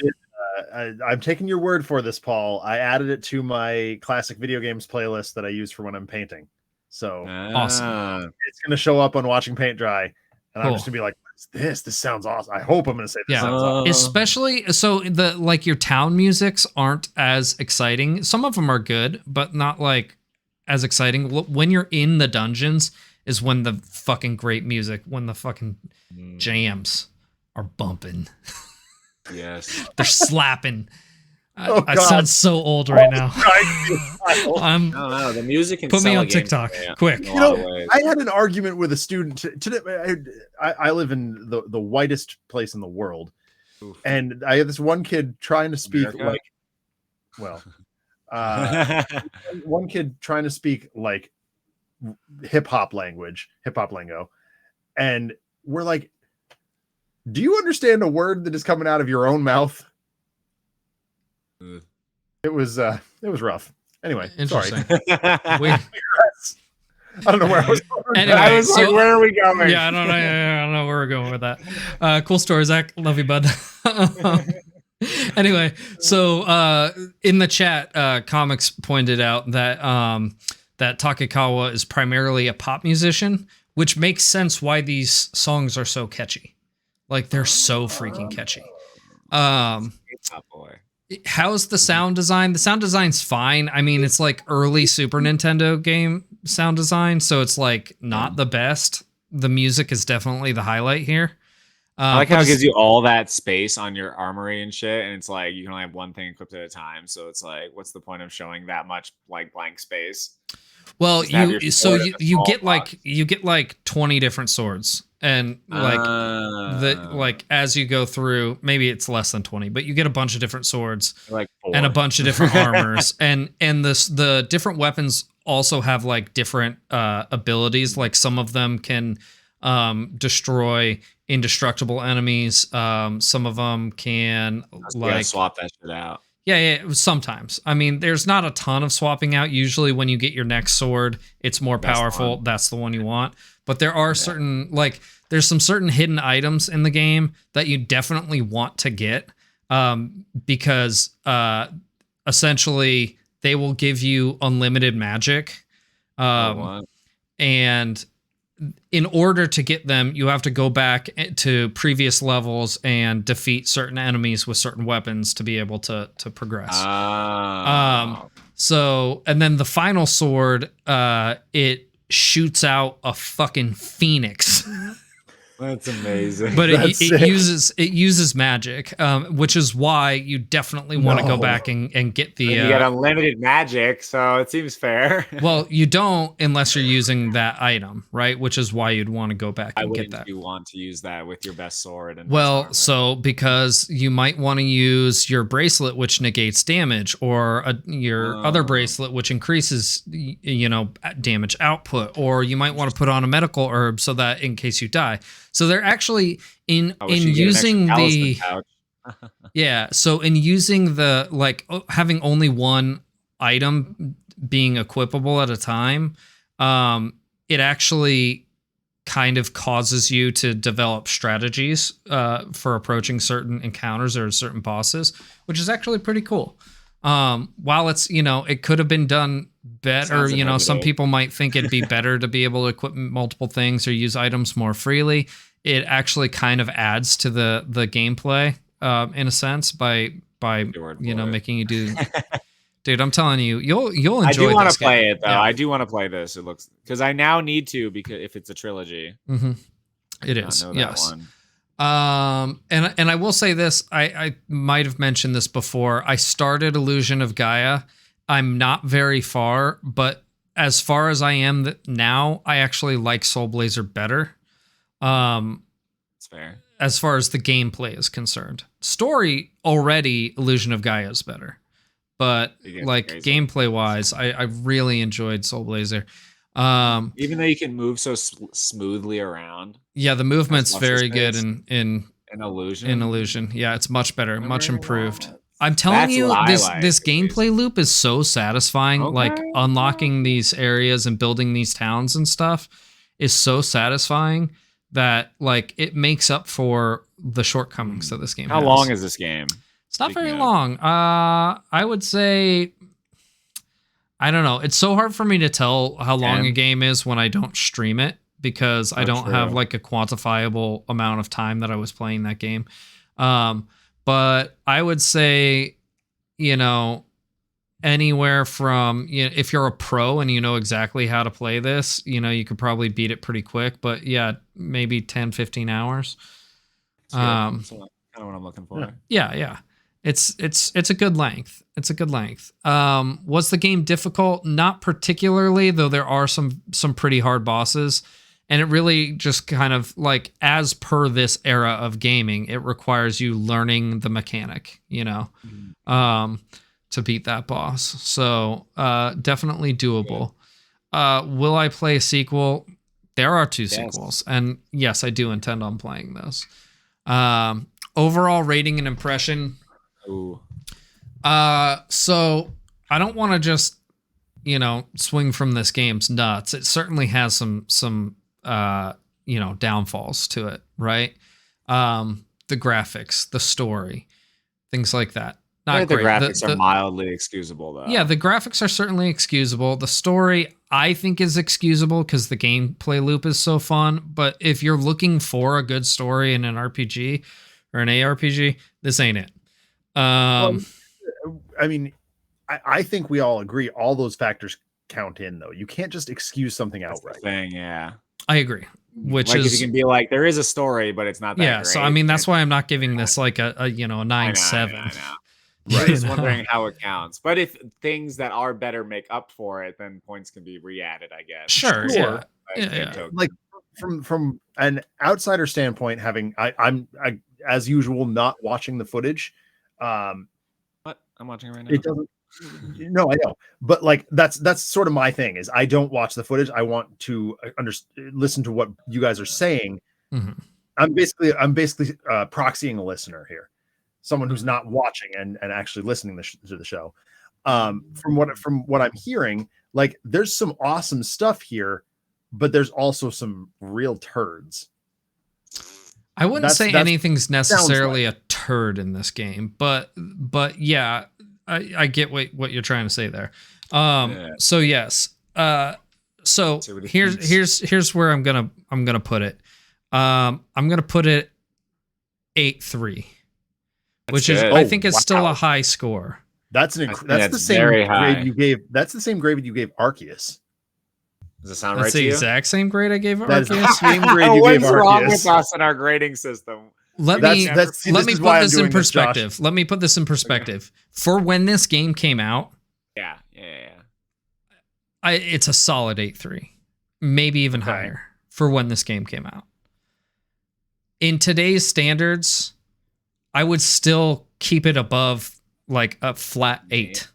I'm taking your word for this, Paul. I added it to my classic video games playlist that I use for when I'm painting. So awesome! It's going to show up on Watching Paint Dry, and I'm just gonna be like, "What's this? This sounds awesome." I hope I'm going to say this sounds awesome. Especially so the like your town musics aren't as exciting. Some of them are good, but not like as exciting. When you're in the dungeons is when the fucking great music, when the fucking jams are bumping. Yes, they're slapping. I sound so old right now. No, the music can put me on TikTok quick. I had an argument with a student today. I live in the whitest place in the world. Oof. And I had this one kid trying to speak one kid trying to speak like hip hop lingo, and we're like, do you understand a word that is coming out of your own mouth? It was rough. Anyway, interesting. Sorry. I don't know where I was going. Anyway, I was like, where are we going? Yeah, I don't know where we're going with that. Cool story, Zach. Love you, bud. Anyway, so in the chat, Comics pointed out that that Takekawa is primarily a pop musician, which makes sense why these songs are so catchy. Like they're so freaking catchy. How's the sound design? The sound design's fine. I mean, it's like early Super Nintendo game sound design, so it's like not the best. The music is definitely the highlight here. I like how it gives you all that space on your armory and shit, and it's like you can only have one thing equipped at a time. So it's like, what's the point of showing that much like blank space? Well, you get like 20 different swords, and like as you go through, maybe it's less than 20, but you get a bunch of different swords and a bunch of different armors, and the different weapons also have like different abilities. Like some of them can destroy indestructible enemies. Some of them can like swap that shit out. Yeah, sometimes. I mean, there's not a ton of swapping out. Usually when you get your next sword, it's more powerful. That's the one you want. But there are certain, like, there's some certain hidden items in the game that you definitely want to get because essentially they will give you unlimited magic. And in order to get them, you have to go back to previous levels and defeat certain enemies with certain weapons to be able to progress. So, and then the final sword, it shoots out a fucking phoenix. That's amazing. But That's it sick. uses magic, which is why you definitely want to go back and get the. You get unlimited magic, so it seems fair. Well, you don't unless you're using that item, right? Which is why you'd want to go back Why and get wouldn't that. you want to use that with your best sword? And Well, so because you might want to use your bracelet, which negates damage, or your other bracelet, which increases, damage output, or you might want to put on a medical herb so that in case you die. So they're actually in using the yeah. So in using the having only one item being equipable at a time, it actually kind of causes you to develop strategies for approaching certain encounters or certain bosses, which is actually pretty cool. While it's, it could have been done better, some people might think it'd be better to be able to equip multiple things or use items more freely. It actually kind of adds to the gameplay in a sense by making you do. Dude, I'm telling you, you'll enjoy. I do want this to play game. it though. Yeah. I do want to play this. It looks because I now need to because if it's a trilogy, it is. Yes. One. And I will say this. I might have mentioned this before. I started Illusion of Gaia. I'm not very far, but as far as I am now, I actually like Soulblazer better. That's fair. As far as the gameplay is concerned, story already Illusion of Gaia is better. But gameplay wise, I really enjoyed Soulblazer. Even though you can move so smoothly around. Yeah, the movement's very good in Illusion. In Illusion, yeah, it's much better, much improved. I'm telling you, this gameplay loop is so satisfying. Okay. Like unlocking these areas and building these towns and stuff is so satisfying that it makes up for the shortcomings that this game has. How long is this game? It's not very long. I would say, I don't know. It's so hard for me to tell how long a game is when I don't stream it because I don't have a quantifiable amount of time that I was playing that game. But I would say, anywhere from, if you're a pro and you know exactly how to play this, you could probably beat it pretty quick. But yeah, maybe 10, 15 hours. That's kind of what I'm looking for. Yeah. It's a good length. Was the game difficult? Not particularly, though there are some pretty hard bosses. And it really just kind of as per this era of gaming, it requires you learning the mechanic, to beat that boss. So definitely doable. Will I play a sequel? There are 2 sequels. And yes, I do intend on playing those. Overall rating and impression. Ooh. So I don't want to just, swing from this game's nuts. It certainly has some downfalls to it, right? The graphics, the story, things like that. Not the great. graphics are mildly excusable, though. Yeah, the graphics are certainly excusable. The story, I think, is excusable because the gameplay loop is so fun. But if you're looking for a good story in an RPG or an ARPG, this ain't it. I think we all agree all those factors count in, though. You can't just excuse something outright. Yeah. I agree. Which is if you can be there is a story, but it's not that great. So that's why I'm not giving this a 9.7. I know. Right. Just wondering how it counts. But if things that are better make up for it, then points can be re-added, I guess. Sure. Yeah. From an outsider standpoint, having I'm as usual not watching the footage. What? I'm watching it right now. It doesn't. No, I know, but that's sort of my thing. Is I don't watch the footage. I want to listen to what you guys are saying. Mm-hmm. I'm basically proxying a listener here, someone who's not watching and actually listening to the show. From what I'm hearing, there's some awesome stuff here, but there's also some real turds. I wouldn't say anything's necessarily a turd in this game, but yeah, I get what you're trying to say there. So yes. So here's where I'm gonna put it. I'm gonna put it 8.3, which is I think it's still a high score. That's the same grade you gave. That's the same grade you gave Arceus. Does it sound That's right to the you? exact same grade I gave That is the Arceus. same grade you gave What's wrong with Arceus. us and our grading system? Let That's- me that's- see, let this me is put why I'm this in doing this, Josh. perspective. Let me put this in perspective. For when this game came out, Yeah. it's a solid 8.3, maybe even Okay. higher for when this game came out. In today's standards, I would still keep it above like a flat 8.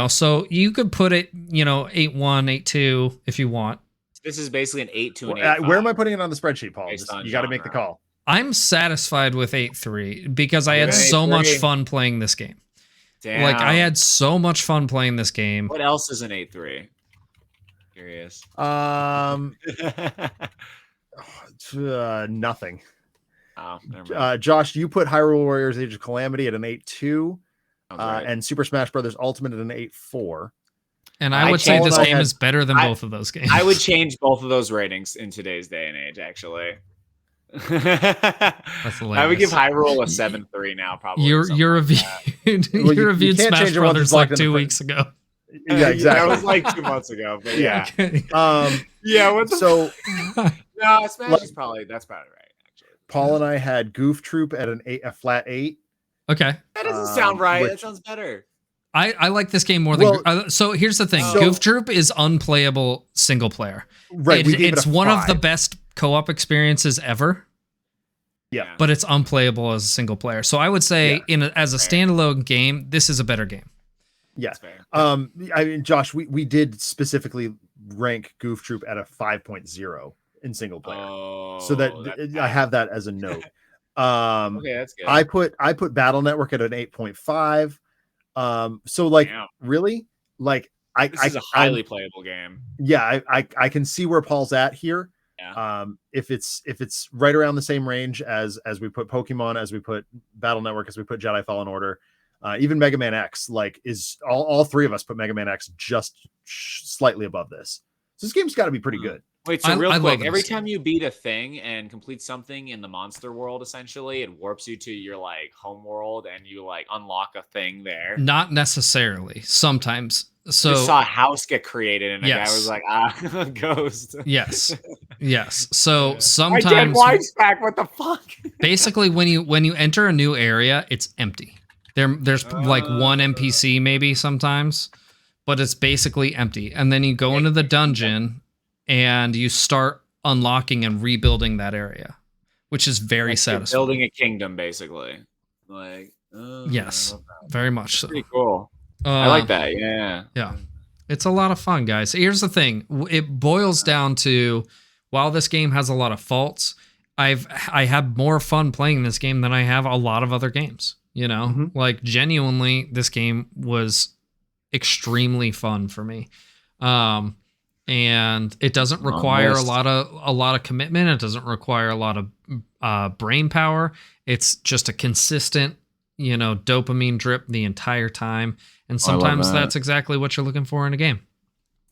So you could put it, 8.1, 8.2 if you want. This is basically an 8 to an 8. Where am I putting it on the spreadsheet, Paul? Based on You got to make the genre. call. I'm satisfied with 8.3 because I had Okay, so much 8.3. fun playing this game. Damn. Like I had so much fun playing this game. What else is an 8.3? Curious. Nothing. Oh, never mind. Josh, you put Hyrule Warriors Age of Calamity at an 8.2, Sounds right. and Super Smash Brothers Ultimate at an 8.4. And I I would say changed this all game that- is better than I- both of those games. I would change both of those ratings in today's day and age, actually. That's I would give hilarious. Hyrule a 7.3 now, probably. You something reviewed Well, you reviewed can't Smash change it once Brothers it's locked like in the 2 fr- weeks ago. Yeah, That exactly. was like 2 months ago, but yeah. Okay. Yeah, what the So No, Smash is probably, that's probably right, actually. Paul and I had Goof Troop at a flat 8. Okay. That doesn't sound right. which- That sounds better. I like this game more than. Well, so here's the thing: so- Goof Troop is unplayable single player. Right. we gave It's it a one of the 5. best co-op experiences ever, Yeah. but it's unplayable as a single player. So I would say, as a Fair. standalone game, this is a better game. Yeah. That's fair. I mean, Josh, we did specifically rank Goof Troop at a 5.0 in single player. Oh, So that that's I have that as a note. Okay, that's good. I put Battle Network at an 8.5. So like Damn. really, like This is a highly playable game. yeah, I can see where Paul's at here. Yeah. If it's right around the same range as we put Pokemon, as we put Battle Network, as we put Jedi Fallen Order, even Mega Man X, like is all three of us put Mega Man X just slightly above this. So this game's got to be pretty good. Wait, so I real love quick, this every game. time you beat a thing and complete something in the monster world, essentially, it warps you to your like home world and you like unlock a thing there. Not necessarily. Sometimes. So You saw a house get created and a guy Yes. was like, ghost. yes, yes. So I did sometimes, Wife's back. What the fuck? basically, when you enter a new area, it's empty. There's like one NPC maybe sometimes, but it's basically empty. And then you go into the dungeon and you start unlocking and rebuilding that area, which is very Like you're satisfying. building a kingdom, basically. Like, Yes, very much so. pretty cool. I like Um, that. Yeah. Yeah. It's a lot of fun, guys. Here's the thing. It boils down to, while this game has a lot of faults, I have more fun playing this game than I have a lot of other games. Mhm. Like genuinely, this game was extremely fun for me. And it doesn't require a lot of commitment. It doesn't require a lot of brain power. It's just a consistent, dopamine drip the entire time. And I love sometimes that. that's exactly what you're looking for in a game.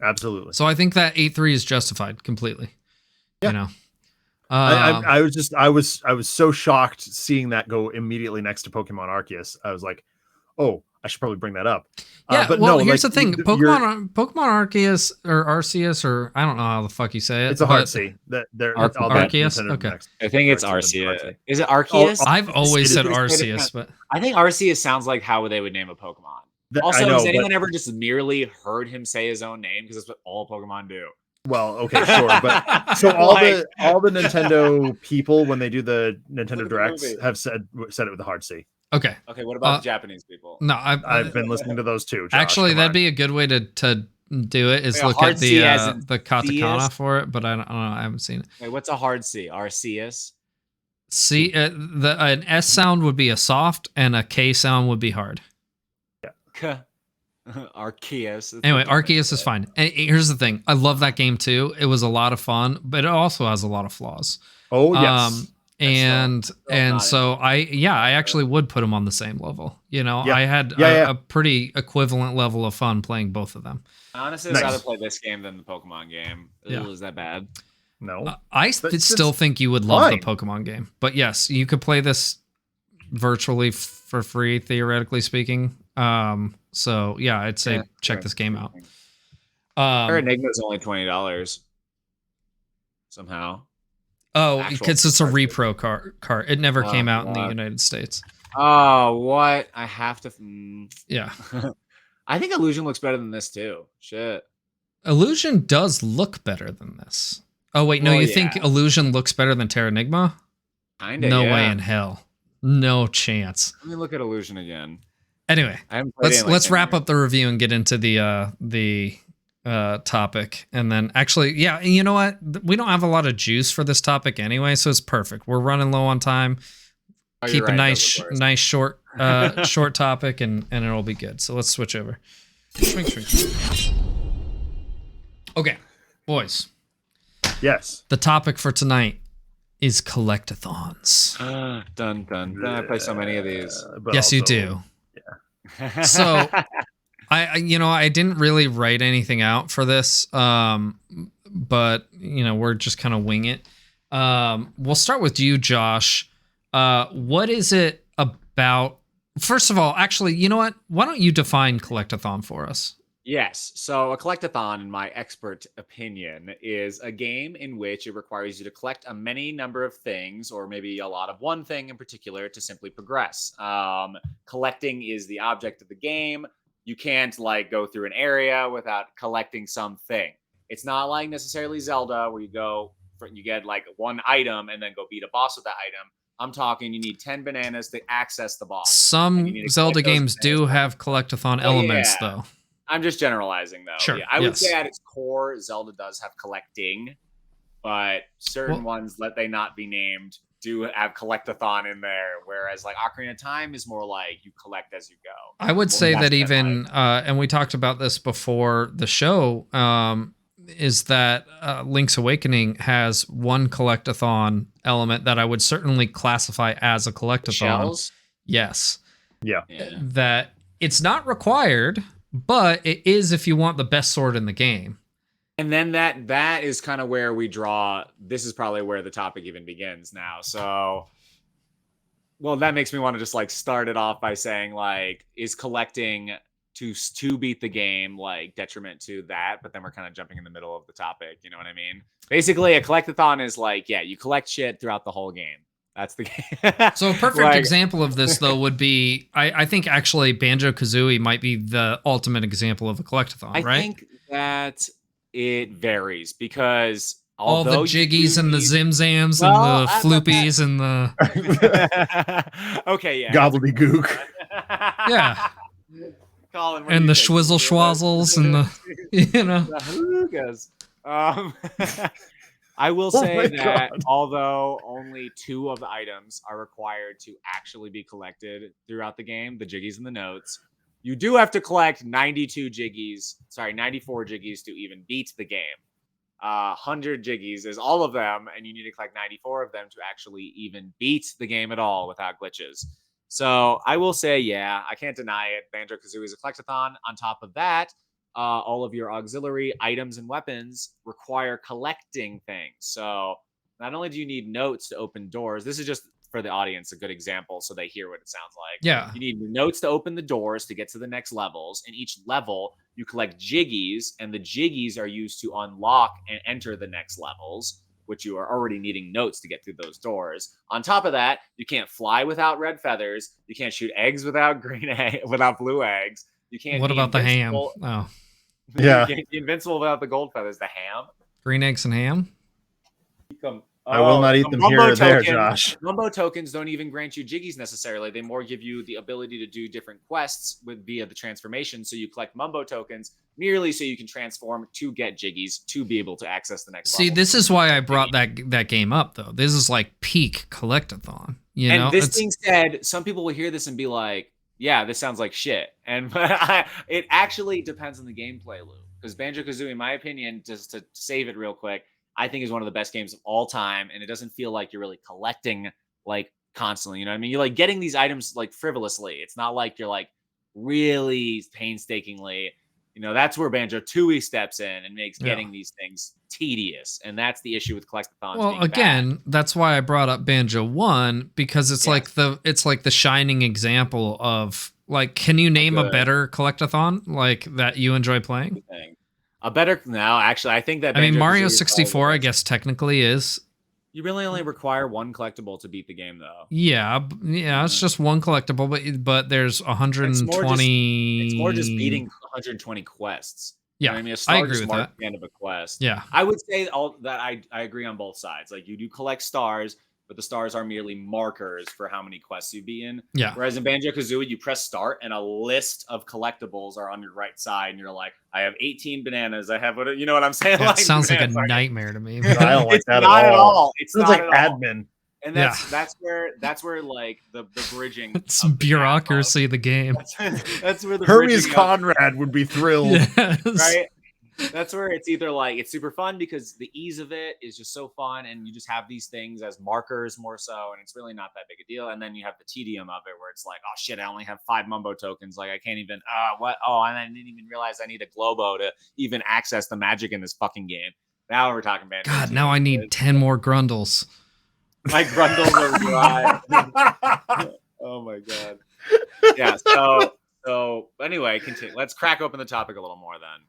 Absolutely. So I think that 8.3 is justified completely. Yeah. I was so shocked seeing that go immediately next to Pokemon Arceus. I was like, oh, I should probably bring that up. Yeah, but well, no, here's like, the thing: you're- Pokemon Arceus or Arceus, or I don't know how the fuck you say it. It's a hard but C. That they're Arceus? all that Arceus? Nintendo Okay. next. I think it's Arceus. Arceus. Is it Arceus? I've always it said is- Arceus, but I think Arceus sounds like how they would name a Pokemon. Also, I know, has but- anyone ever just merely heard him say his own name? Because that's what all Pokemon do. well, okay, sure, but so all the Nintendo people when they do the Nintendo Look at the Directs movie. have said it with a hard C. okay. Okay, what about Uh, the Japanese people? No, I've been listening to those too. Josh, actually, come that'd on. be a good way to do it. Is Wait, a look hard at C as in the katakana CS? for it, but I don't know. I haven't seen it. Wait, what's a hard C? Arceus? See, an S sound would be a soft, and a K sound would be hard. K. Arceus. Anyway, Arceus is fine. And here's the thing: I love that game too. It was a lot of fun, but it also has a lot of flaws. Oh yes. And not so I actually would put them on the same level. Yeah. I had Yeah. a pretty equivalent level of fun playing both of them. Honestly, I'd Nice. rather play this game than the Pokemon game. Yeah. Ooh, is that bad? No. I But it's still just think you would love fine. the Pokemon game, but yes, you could play this virtually for free, theoretically speaking. So yeah, I'd say check this game out. Her Enigma's only $20 somehow. Oh, Actual because it's a card. repro card. It never Oh, came out in the God. United States. Oh, what? I have to. Yeah. I think Illusion looks better than this too. Shit. Illusion does look better than this. Oh, wait. No, Well, you think yeah. Illusion looks better than Terra Enigma? Kinda. No yeah. way in hell. No chance. Let me look at Illusion again. Anyway, I haven't played it in, like, let's 10 wrap years. up the review and get into the topic. And then actually, yeah, you know what? We don't have a lot of juice for this topic anyway, so it's perfect. We're running low on time. Oh, Keep you're a right, nice that was worse. nice short topic and it'll be good. So let's switch over. Shrink. Okay, boys. Yes. The topic for tonight is collectathons. Dun dun dun. I play so many of these. But Yes, you also- do. So I didn't really write anything out for this, but we're just kind of wing it. We'll start with you, Josh. What is it about? First of all, actually, you know what? Why don't you define collectathon for us? Yes. So a collectathon, in my expert opinion, is a game in which it requires you to collect a many number of things, or maybe a lot of one thing in particular, to simply progress. Collecting is the object of the game. You can't go through an area without collecting something. It's not like necessarily Zelda, where you get one item and then go beat a boss with that item. I'm talking you need 10 bananas to access the boss. Some Zelda games do have collectathon elements, yeah. though. I'm just generalizing, though. Sure, Yeah, I would say yes. at its core, Zelda does have collecting, but certain ones, let they not be named, do have collectathon in there. Whereas Ocarina of Time is more like you collect as you go. I would say that's that even, and we talked about this before the show, is that Link's Awakening has one collectathon element that I would certainly classify as a collectathon. Shells? Yes. Yeah. That it's not required, but it is if you want the best sword in the game. And then that is kind of where we draw. This is probably where the topic even begins now. So, well, that makes me want to just start it off by saying is collecting to beat the game detriment to that? But then we're kind of jumping in the middle of the topic. You know what I mean? Basically, a collectathon is you collect shit throughout the whole game. That's the game. So a perfect example of this, though, would be, I think actually Banjo-Kazooie might be the ultimate example of a collectathon, right? I think that it varies because all the jiggies and the zimzams and the floopies and the... Okay, yeah. Gobbledygook. Yeah. Colin, what and do the you think? schwizzle schwazzles and the, the hookahs. I will say that although only 2 of the items are required to actually be collected throughout the game, the jiggies and the notes, you do have to collect 94 jiggies to even beat the game. 100 jiggies is all of them, and you need to collect 94 of them to actually even beat the game at all without glitches. So I will say, yeah, I can't deny it. Banjo-Kazooie is a collectathon. On top of that, all of your auxiliary items and weapons require collecting things. So not only do you need notes to open doors, this is just for the audience a good example so they hear what it sounds like. Yeah. You need notes to open the doors to get to the next levels. In each level, you collect jiggies, and the jiggies are used to unlock and enter the next levels, which you are already needing notes to get through those doors. On top of that, you can't fly without red feathers. You can't shoot eggs without without blue eggs. You can't. What about the ham? invincible- Oh, Yeah. You can't be invincible without the gold feathers. The ham. green eggs and ham? I will not eat the them here or there, token- Josh. Mumbo tokens don't even grant you jiggies necessarily. They more give you the ability to do different quests via the transformation. So you collect Mumbo tokens merely so you can transform to get jiggies to be able to access the next See, level. this is why I brought that game up, though. This is peak collectathon. You know, And this being said, some people will hear this and be like, yeah, this sounds like shit. And it actually depends on the gameplay loop. Because Banjo-Kazooie, in my opinion, just to save it real quick, I think is one of the best games of all time. And it doesn't feel like you're really collecting constantly. You know what I mean? You're getting these items frivolously. It's not like you're really painstakingly. You know, that's where Banjo-Tooie steps in and makes getting these things tedious. And that's the issue with collectathons. well, again, that's why I brought up Banjo 1, because it's the shining example of can you name a better collectathon that you enjoy playing? Actually, I think that I mean, Mario Banjo-Kazooie is probably 64, the I best. guess technically is. You really only require one collectible to beat the game, though. Yeah, it's just one collectible, but there's 120. It's more just beating 120 quests. You know what I mean? A I star agree just with marks that. the end of a quest. Yeah. I would say I agree on both sides. Like, you do collect stars, but the stars are merely markers for how many quests you've beaten. Yeah. Whereas in Banjo-Kazooie, you press start and a list of collectibles are on your right side, and you're like, I have 18 bananas. I have you know what I'm saying? Yeah, like, it sounds like a bananas. nightmare to me. I don't like It's that not at all. It's Sounds not like at all. admin. And that's where like the bridging. It's of the bureaucracy of the game. That's where the Hermes bridging Conrad would be thrilled. Yes. right? That's where it's either like it's super fun because the ease of it is just so fun, and you just have these things as markers more so, and it's really not that big a deal. And then you have the tedium of it, where it's like, oh shit, I only have 5 Mumbo tokens. Like I can't even what? Oh, and I didn't even realize I need a Globo to even access the magic in this fucking game. Now we're talking Banjo. God, now I need 10 more Grundles. My Grundles are dry. Oh my god. Yeah. So anyway, continue. Let's crack open the topic a little more then.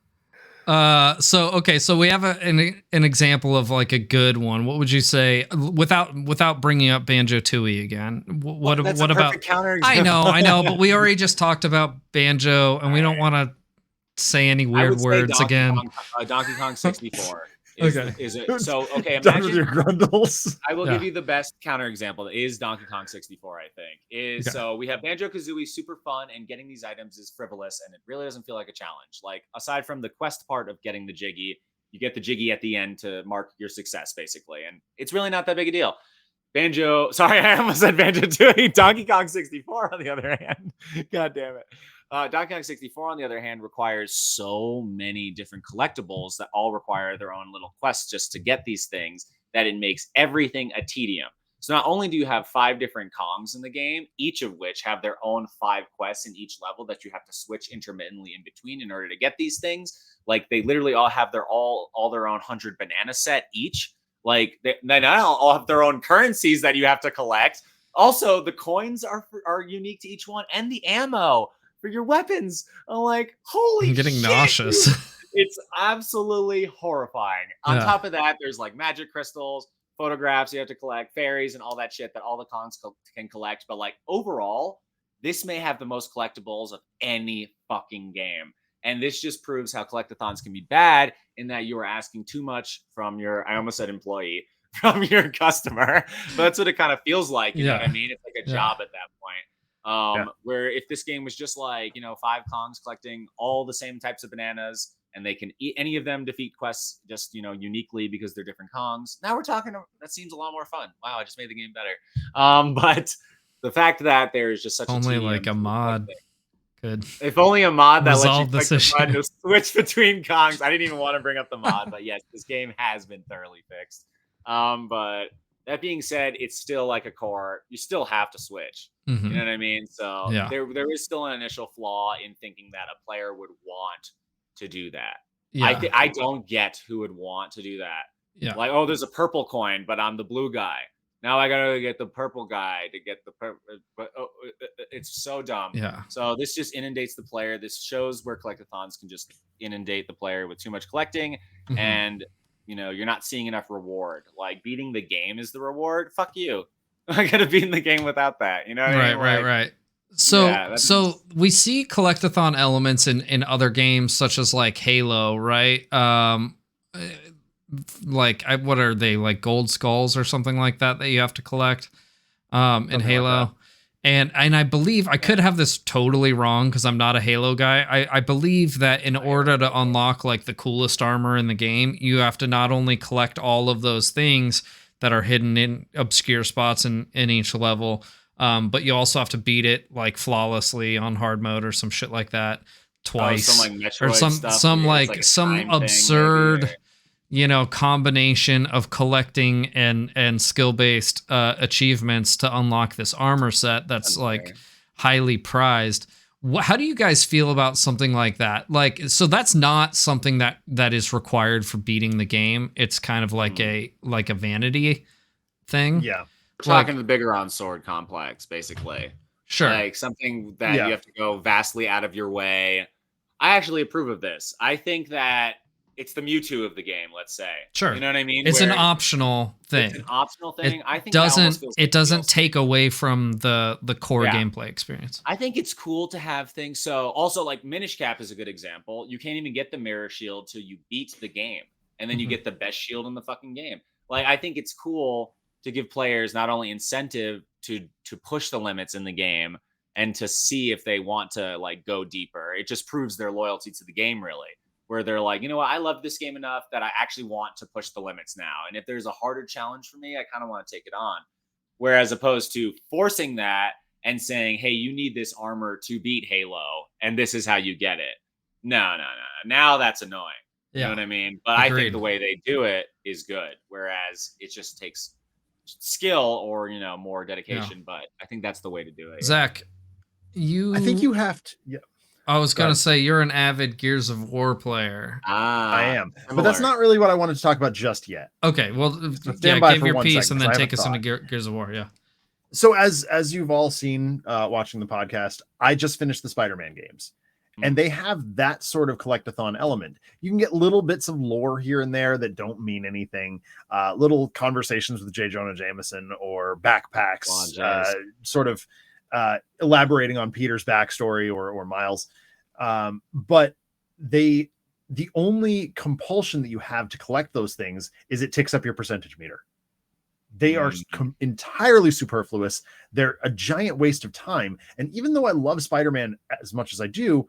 So we have an example of like a good one. What would you say without bringing up Banjo-Tooie again? What about counter I know, but we already just talked about Banjo, and we don't want to say any weird words again. Donkey Kong 64. Okay. Is it so? Okay, Done with imagine your Grundles. I will give you the best counterexample. Is Donkey Kong 64? I think so. We have Banjo-Kazooie, super fun, and getting these items is frivolous, and it really doesn't feel like a challenge. Like aside from the quest part of getting the Jiggy, you get the Jiggy at the end to mark your success, basically, and it's really not that big a deal. Sorry, I almost said Banjo-Tooie. Donkey Kong 64, on the other hand, god damn it. Donkey Kong 64, on the other hand, requires so many different collectibles that all require their own little quests just to get these things that it makes everything a tedium. So not only do you have 5 different Kongs in the game, each of which have their own 5 quests in each level that you have to switch intermittently in between in order to get these things. Like they literally all have their own 100 banana set each. Like they now all have their own currencies that you have to collect. Also, the coins are unique to each one, and the ammo for your weapons. I'm like, holy I'm getting shit, nauseous. dude. It's absolutely horrifying. On top of that, there's like magic crystals, photographs you have to collect, fairies, and all that shit that all the Kongs can collect. But like overall, this may have the most collectibles of any fucking game. And this just proves how collectathons can be bad in that you are asking too much from your, I almost said employee, from your customer. But that's what it kind of feels like. You know what I mean? It's like a job at that point. Where if this game was just like, 5 Kongs collecting all the same types of bananas, and they can eat any of them, defeat quests just, uniquely because they're different Kongs. Now we're talking, that seems a lot more fun. Wow, I just made the game better. But the fact that there's just such only like a mod could. If only a mod that lets you resolve click this the button to switch between Kongs. I didn't even want to bring up the mod, but yes, this game has been thoroughly fixed. But that being said, it's still like a core. You still have to switch. Mhm. You know what I mean? So Yeah. there is still an initial flaw in thinking that a player would want to do that. Yeah. I don't get who would want to do that. Yeah. Like, oh, there's a purple coin, but I'm the blue guy. Now I gotta get the purple guy to get the purple. But it's so dumb. Yeah. So this just inundates the player. This shows where collectathons can just inundate the player with too much collecting, Mhm. and you're not seeing enough reward. Like beating the game is the reward. Fuck you. I could have beaten the game without that. You know what I mean? Right. So Yeah, we see collectathon elements in other games such as like Halo, right? What are they, like gold skulls or something like that you have to collect in Halo? Like and I believe, I could have this totally wrong because I'm not a Halo guy. I believe that in order to unlock like the coolest armor in the game, you have to not only collect all of those things that are hidden in obscure spots in each level, but you also have to beat it like flawlessly on hard mode or some shit like that twice, some like or Metroid stuff, some absurd combination of collecting and skill-based achievements to unlock this armor set that's like highly prized. How do you guys feel about something like that? Like, so that's not something that is required for beating the game. It's kind of like a vanity thing. Yeah. We're talking the bigger on sword complex, basically. Sure. Like something that you have to go vastly out of your way. I actually approve of this. I think that it's the Mewtwo of the game, let's say. Sure. You know what I mean? It's Where an optional thing. It's an optional thing. I think it doesn't take away from the core gameplay experience. I think it's cool to have things. So also like Minish Cap is a good example. You can't even get the mirror shield till you beat the game. And then you get the best shield in the fucking game. Like, I think it's cool to give players not only incentive to push the limits in the game and to see if they want to like go deeper. It just proves their loyalty to the game, really. Where they're like, you know what, I love this game enough that I actually want to push the limits now. And if there's a harder challenge for me, I kind of want to take it on. Whereas opposed to forcing that and saying, hey, you need this armor to beat Halo, and this is how you get it. No. Now that's annoying. You know what I mean? But I think the way they do it is good. Whereas it just takes skill or, more dedication. But I think that's the way to do it. Zach, I think you have to. Yeah. I was going to say you're an avid Gears of War player. I am. But that's not really what I wanted to talk about just yet. Okay, well, give your piece and then take us into Gears of War, So as you've all seen watching the podcast, I just finished the Spider-Man games. And they have that sort of collectathon element. You can get little bits of lore here and there that don't mean anything. Little conversations with J. Jonah Jameson or backpacks, sort of elaborating on Peter's backstory or Miles. But the only compulsion that you have to collect those things is it ticks up your percentage meter. They are entirely superfluous. They're a giant waste of time. And even though I love Spider-Man as much as I do,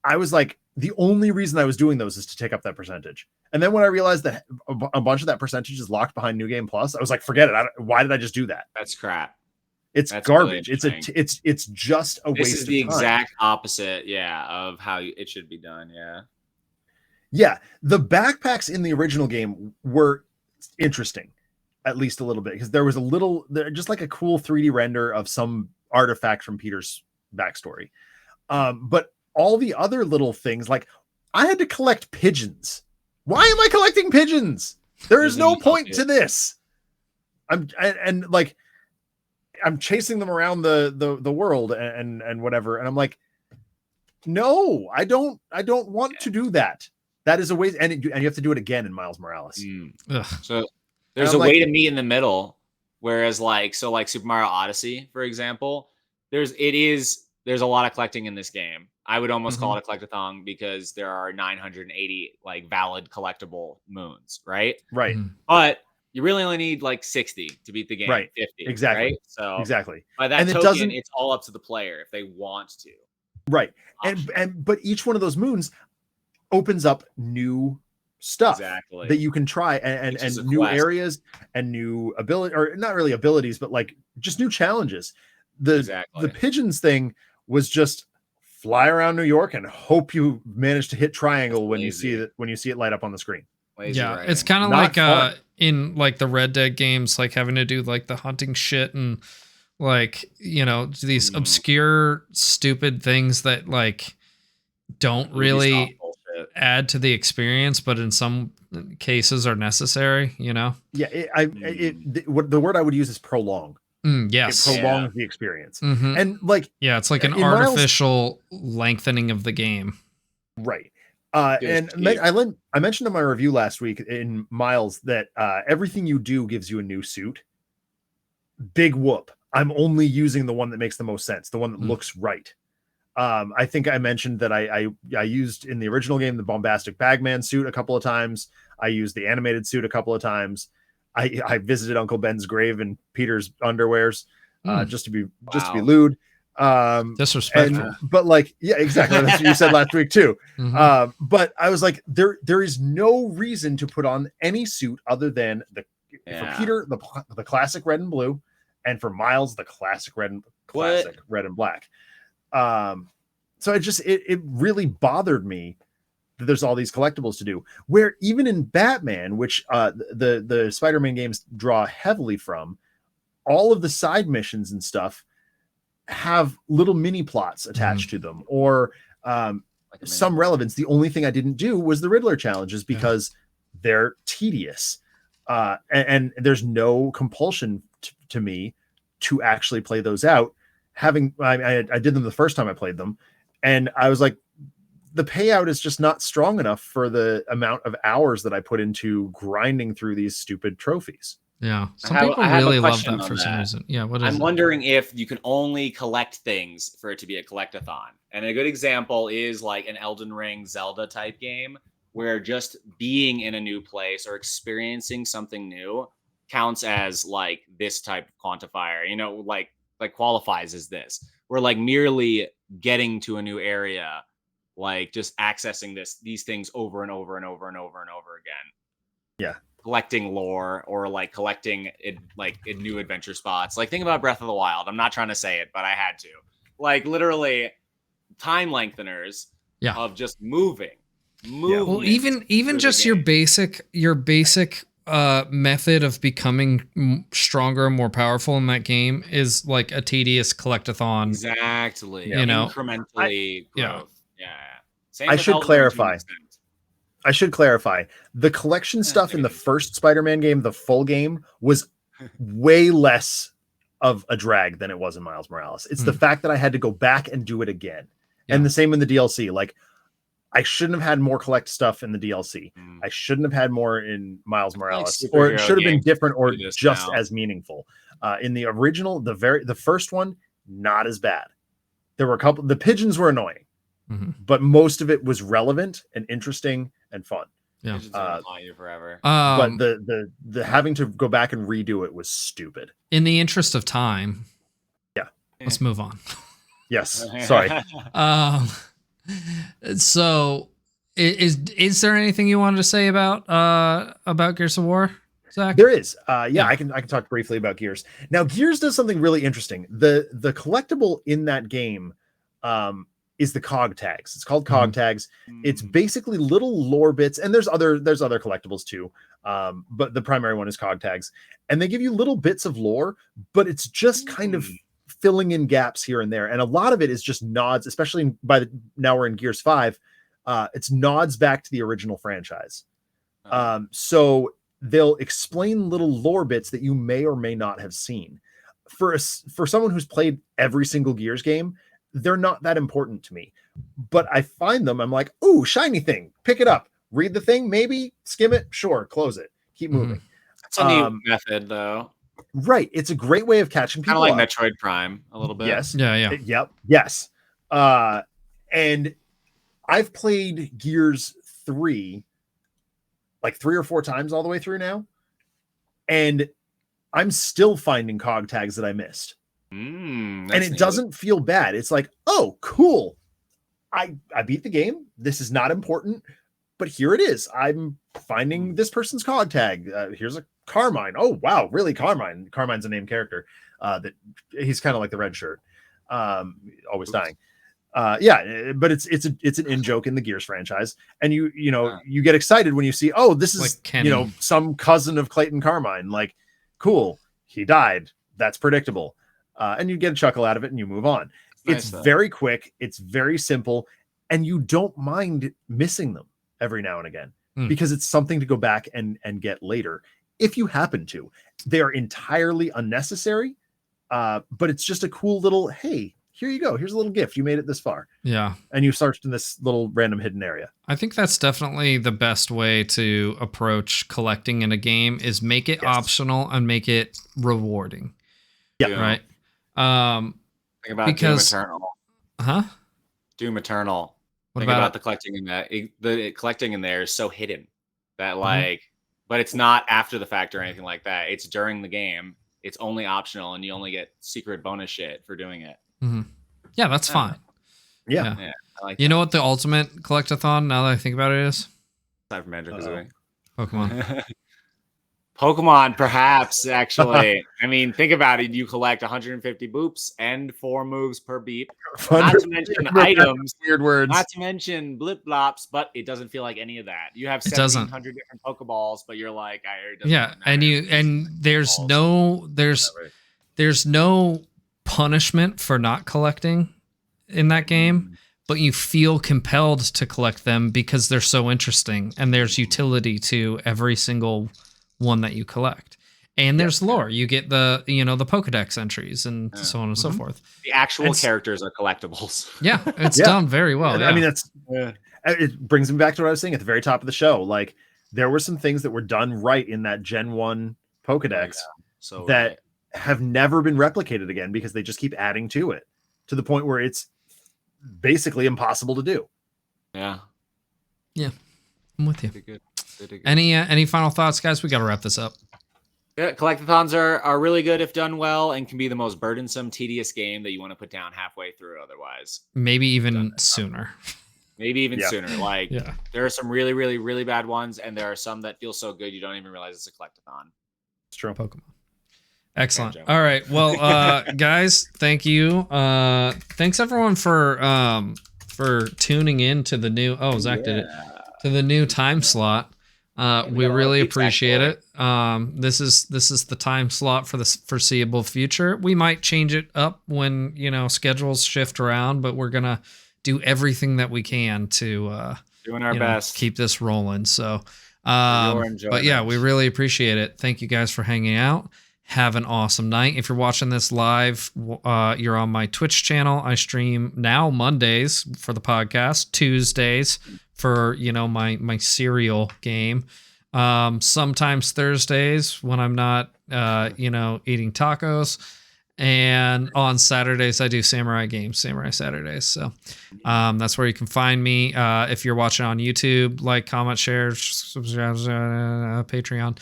I was like, the only reason I was doing those is to take up that percentage. And then when I realized that a bunch of that percentage is locked behind New Game Plus, I was like, forget it. Why did I just do that? That's crap. It's garbage. Really it's just a waste of time. This is the exact opposite, of how it should be done. Yeah. The backpacks in the original game were interesting, at least a little bit, because there was just like a cool 3D render of some artifact from Peter's backstory. But all the other little things, like I had to collect pigeons. Why am I collecting pigeons? There is no point to this. I'm chasing them around the world and whatever. And I'm like, no, I don't want to do that. That is a waste. And you have to do it again in Miles Morales. So there's a way to meet in the middle. Whereas like Super Mario Odyssey, for example, there's a lot of collecting in this game. I would almost call it a collectathon because there are 980 like valid collectible moons, right? Right. But you really only need like 60 to beat the game. Right. 50. Exactly. Right? So exactly. By that token, it's all up to the player if they want to. Right. But each one of those moons opens up new stuff that you can try and new areas and new ability, or not really abilities, but like just new challenges. The pigeons thing was just fly around New York and hope you manage to hit triangle when you see it light up on the screen. It's kind of like in like the Red Dead games, like having to do like the hunting shit and like, these obscure, stupid things that like don't really add to the experience, but in some cases are necessary, Yeah, the word I would use is prolong. Yes, it prolongs the experience, and like it's like an artificial lengthening of the game, right? And I mentioned in my review last week in Miles that everything you do gives you a new suit. Big whoop! I'm only using the one that makes the most sense, the one that looks right. I think I mentioned that I used in the original game the bombastic Bagman suit a couple of times. I used the animated suit a couple of times. I visited Uncle Ben's grave in Peter's underwears, just to be lewd. Disrespectful. But like, yeah, exactly. That's what you said last week too. But I was like, there is no reason to put on any suit other than for Peter, the classic red and blue, and for Miles, the classic red and black. So it really bothered me that there's all these collectibles to do, where even in Batman, which the Spider-Man games draw heavily from, all of the side missions and stuff have little mini plots attached to them, or some relevance. The only thing I didn't do was the Riddler challenges because they're tedious, and there's no compulsion to me to actually play those out. I did them the first time I played them, and I was like, the payout is just not strong enough for the amount of hours that I put into grinding through these stupid trophies. Yeah. Some I have people a really love question that for on some that. reason. Yeah. What is I'm it? wondering if you can only collect things for it to be a collectathon. And a good example is like an Elden Ring Zelda type game where just being in a new place or experiencing something new counts as like this type of quantifier, you know, like qualifies as this. Where like merely getting to a new area, like just accessing these things over and over and over and over and over again. Yeah. Collecting lore or like collecting it like in new adventure spots. Like think about Breath of the Wild. I'm not trying to say it, but I had to. Like literally time lengtheners of just moving. Well, even just your basic method of becoming stronger and more powerful in that game is like a tedious collectathon. Exactly. You know, incrementally growth. Yeah. Same I with should Elden Ring to an clarify. extent. I should clarify. The collection stuff in the first Spider-Man game, the full game, was way less of a drag than it was in Miles Morales. It's the fact that I had to go back and do it again. Yeah. And the same in the DLC. Like, I shouldn't have had more collect stuff in the DLC. I shouldn't have had more in Miles Morales, like or it should have been different or just now. as meaningful. In the original, the first one, not as bad. There were a couple. The pigeons were annoying, but most of it was relevant and interesting and fun. Yeah, Pigeons are gonna you forever. But the having to go back and redo it was stupid. In the interest of time, yeah, let's move on. Yes, sorry. So is there anything you wanted to say about Gears of War, Zach? There is. Yeah, I can talk briefly about Gears. Now, Gears does something really interesting. The collectible in that game is the Cog Tags. It's called Cog Tags. It's basically little lore bits, and there's other collectibles too. But the primary one is Cog Tags, and they give you little bits of lore, but it's just kind of filling in gaps here and there, and a lot of it is just nods, especially now we're in Gears 5. It's nods back to the original franchise. So they'll explain little lore bits that you may or may not have seen. For someone who's played every single Gears game, they're not that important to me, but I find them, I'm like, ooh, shiny thing, pick it up, read the thing, maybe skim it, sure, close it, keep moving. That's a neat method though. Right. It's a great way of catching people. Kind of like Metroid Prime a little bit. Yes. Yeah. Yep. Yes. And I've played Gears 3 like 3 or 4 times all the way through now. And I'm still finding Cog Tags that I missed. And it doesn't feel bad. It's like, oh, cool. I beat the game. This is not important, but here it is. I'm finding this person's Cog Tag. Here's a Carmine. Oh, wow. Really? Carmine. Carmine's a named character. That he's kind of like the red shirt. Always dying. Yeah, but it's an in-joke in the Gears franchise. And you get excited when you see, oh, this is like some cousin of Clayton Carmine. Like, cool. He died. That's predictable. And you get a chuckle out of it and you move on. It's very quick. It's very simple. And you don't mind missing them every now and again because it's something to go back and get later. If you happen to, they are entirely unnecessary. But it's just a cool little, hey, here you go. Here's a little gift. You made it this far. Yeah. And you searched in this little random hidden area. I think that's definitely the best way to approach collecting in a game is make it optional and make it rewarding. Yeah. Right. Think about Doom Eternal. Doom Eternal. What Think about the collecting in that. The collecting in there is so hidden that but it's not after the fact or anything like that. It's during the game. It's only optional, and you only get secret bonus shit for doing it. Yeah, that's fine. Yeah. I like you know what the ultimate collectathon, now that I think about it, is? Aside from Banjo-Kazooie. Pokemon. Pokemon, perhaps, actually. I mean, think about it. You collect 150 boops and 4 moves per beep. Not to mention items. Weird words. Not to mention blip blops, but it doesn't feel like any of that. You have 1,700 different Pokeballs, but you're like, there's no punishment for not collecting in that game, but you feel compelled to collect them because they're so interesting, and there's utility to every single one that you collect. And there's lore. You get the Pokedex entries and so on and so forth. The actual characters are collectibles. Yeah, it's done very well. I mean, It brings me back to what I was saying at the very top of the show. Like, there were some things that were done right in that Gen 1 Pokedex that have never been replicated again because they just keep adding to it to the point where it's basically impossible to do. Yeah. I'm with you. Pretty good. Any final thoughts, guys? We got to wrap this up. Yeah, collectathons are really good if done well and can be the most burdensome, tedious game that you want to put down halfway through otherwise. Maybe even sooner. Maybe even sooner. Like, Yeah. there are some really, really, really bad ones, and there are some that feel so good you don't even realize it's a collectathon. It's true. Pokemon. Excellent. Joe. All right. Well, guys, thank you. Thanks everyone for tuning in to the new. Oh, Zach did it. To the new time slot. We really appreciate it. This is the time slot for the foreseeable future. We might change it up when schedules shift around, but we're gonna do everything that we can to doing our best, keep this rolling. So, but yeah, we really appreciate it. Thank you guys for hanging out. Have an awesome night. If you're watching this live, you're on my Twitch channel. I stream now Mondays for the podcast, Tuesdays for my serial game, sometimes Thursdays when I'm not eating tacos, and on Saturdays I do Samurai Saturdays. So that's where you can find me. If you're watching on YouTube, like, comment, share, subscribe, Patreon.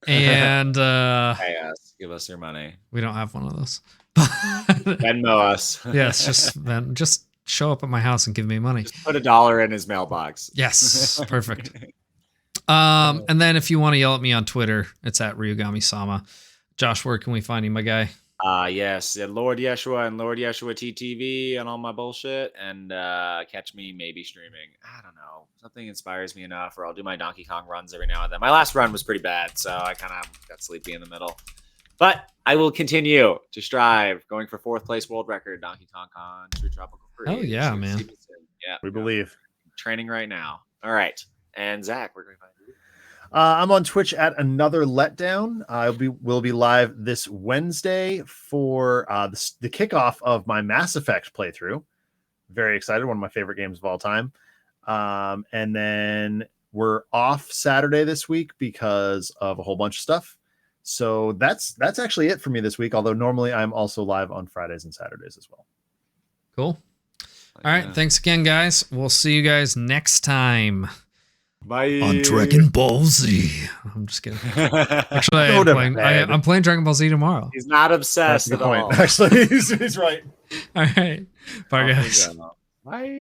And give us your money. We don't have one of those. Venmo us. Yes, just show up at my house and give me money. Just put $1 in his mailbox. Yes, perfect. And then if you want to yell at me on Twitter, it's at Ryugami-sama. Josh, where can we find you, my guy? Yes, Lord Yeshua and Lord Yeshua TTV and all my bullshit, and catch me maybe streaming. I don't know. Something inspires me enough, or I'll do my Donkey Kong runs every now and then. My last run was pretty bad, so I kind of got sleepy in the middle. But I will continue to strive, going for 4th place world record, Donkey Kong Country Tropical Freeze. Oh yeah, man. Yeah, we believe. Training right now. All right, and Zach, where can we find you? I'm on Twitch at Another Letdown. We'll be live this Wednesday for the kickoff of my Mass Effect playthrough. Very excited. One of my favorite games of all time. And then we're off Saturday this week because of a whole bunch of stuff. So that's actually it for me this week. Although normally I'm also live on Fridays and Saturdays as well. Cool. All right. Thanks again, guys. We'll see you guys next time. Bye. On Dragon Ball Z. I'm just kidding. Actually, I'm playing Dragon Ball Z tomorrow. He's not obsessed at all. Actually, he's right. All right. Bye, guys. Bye.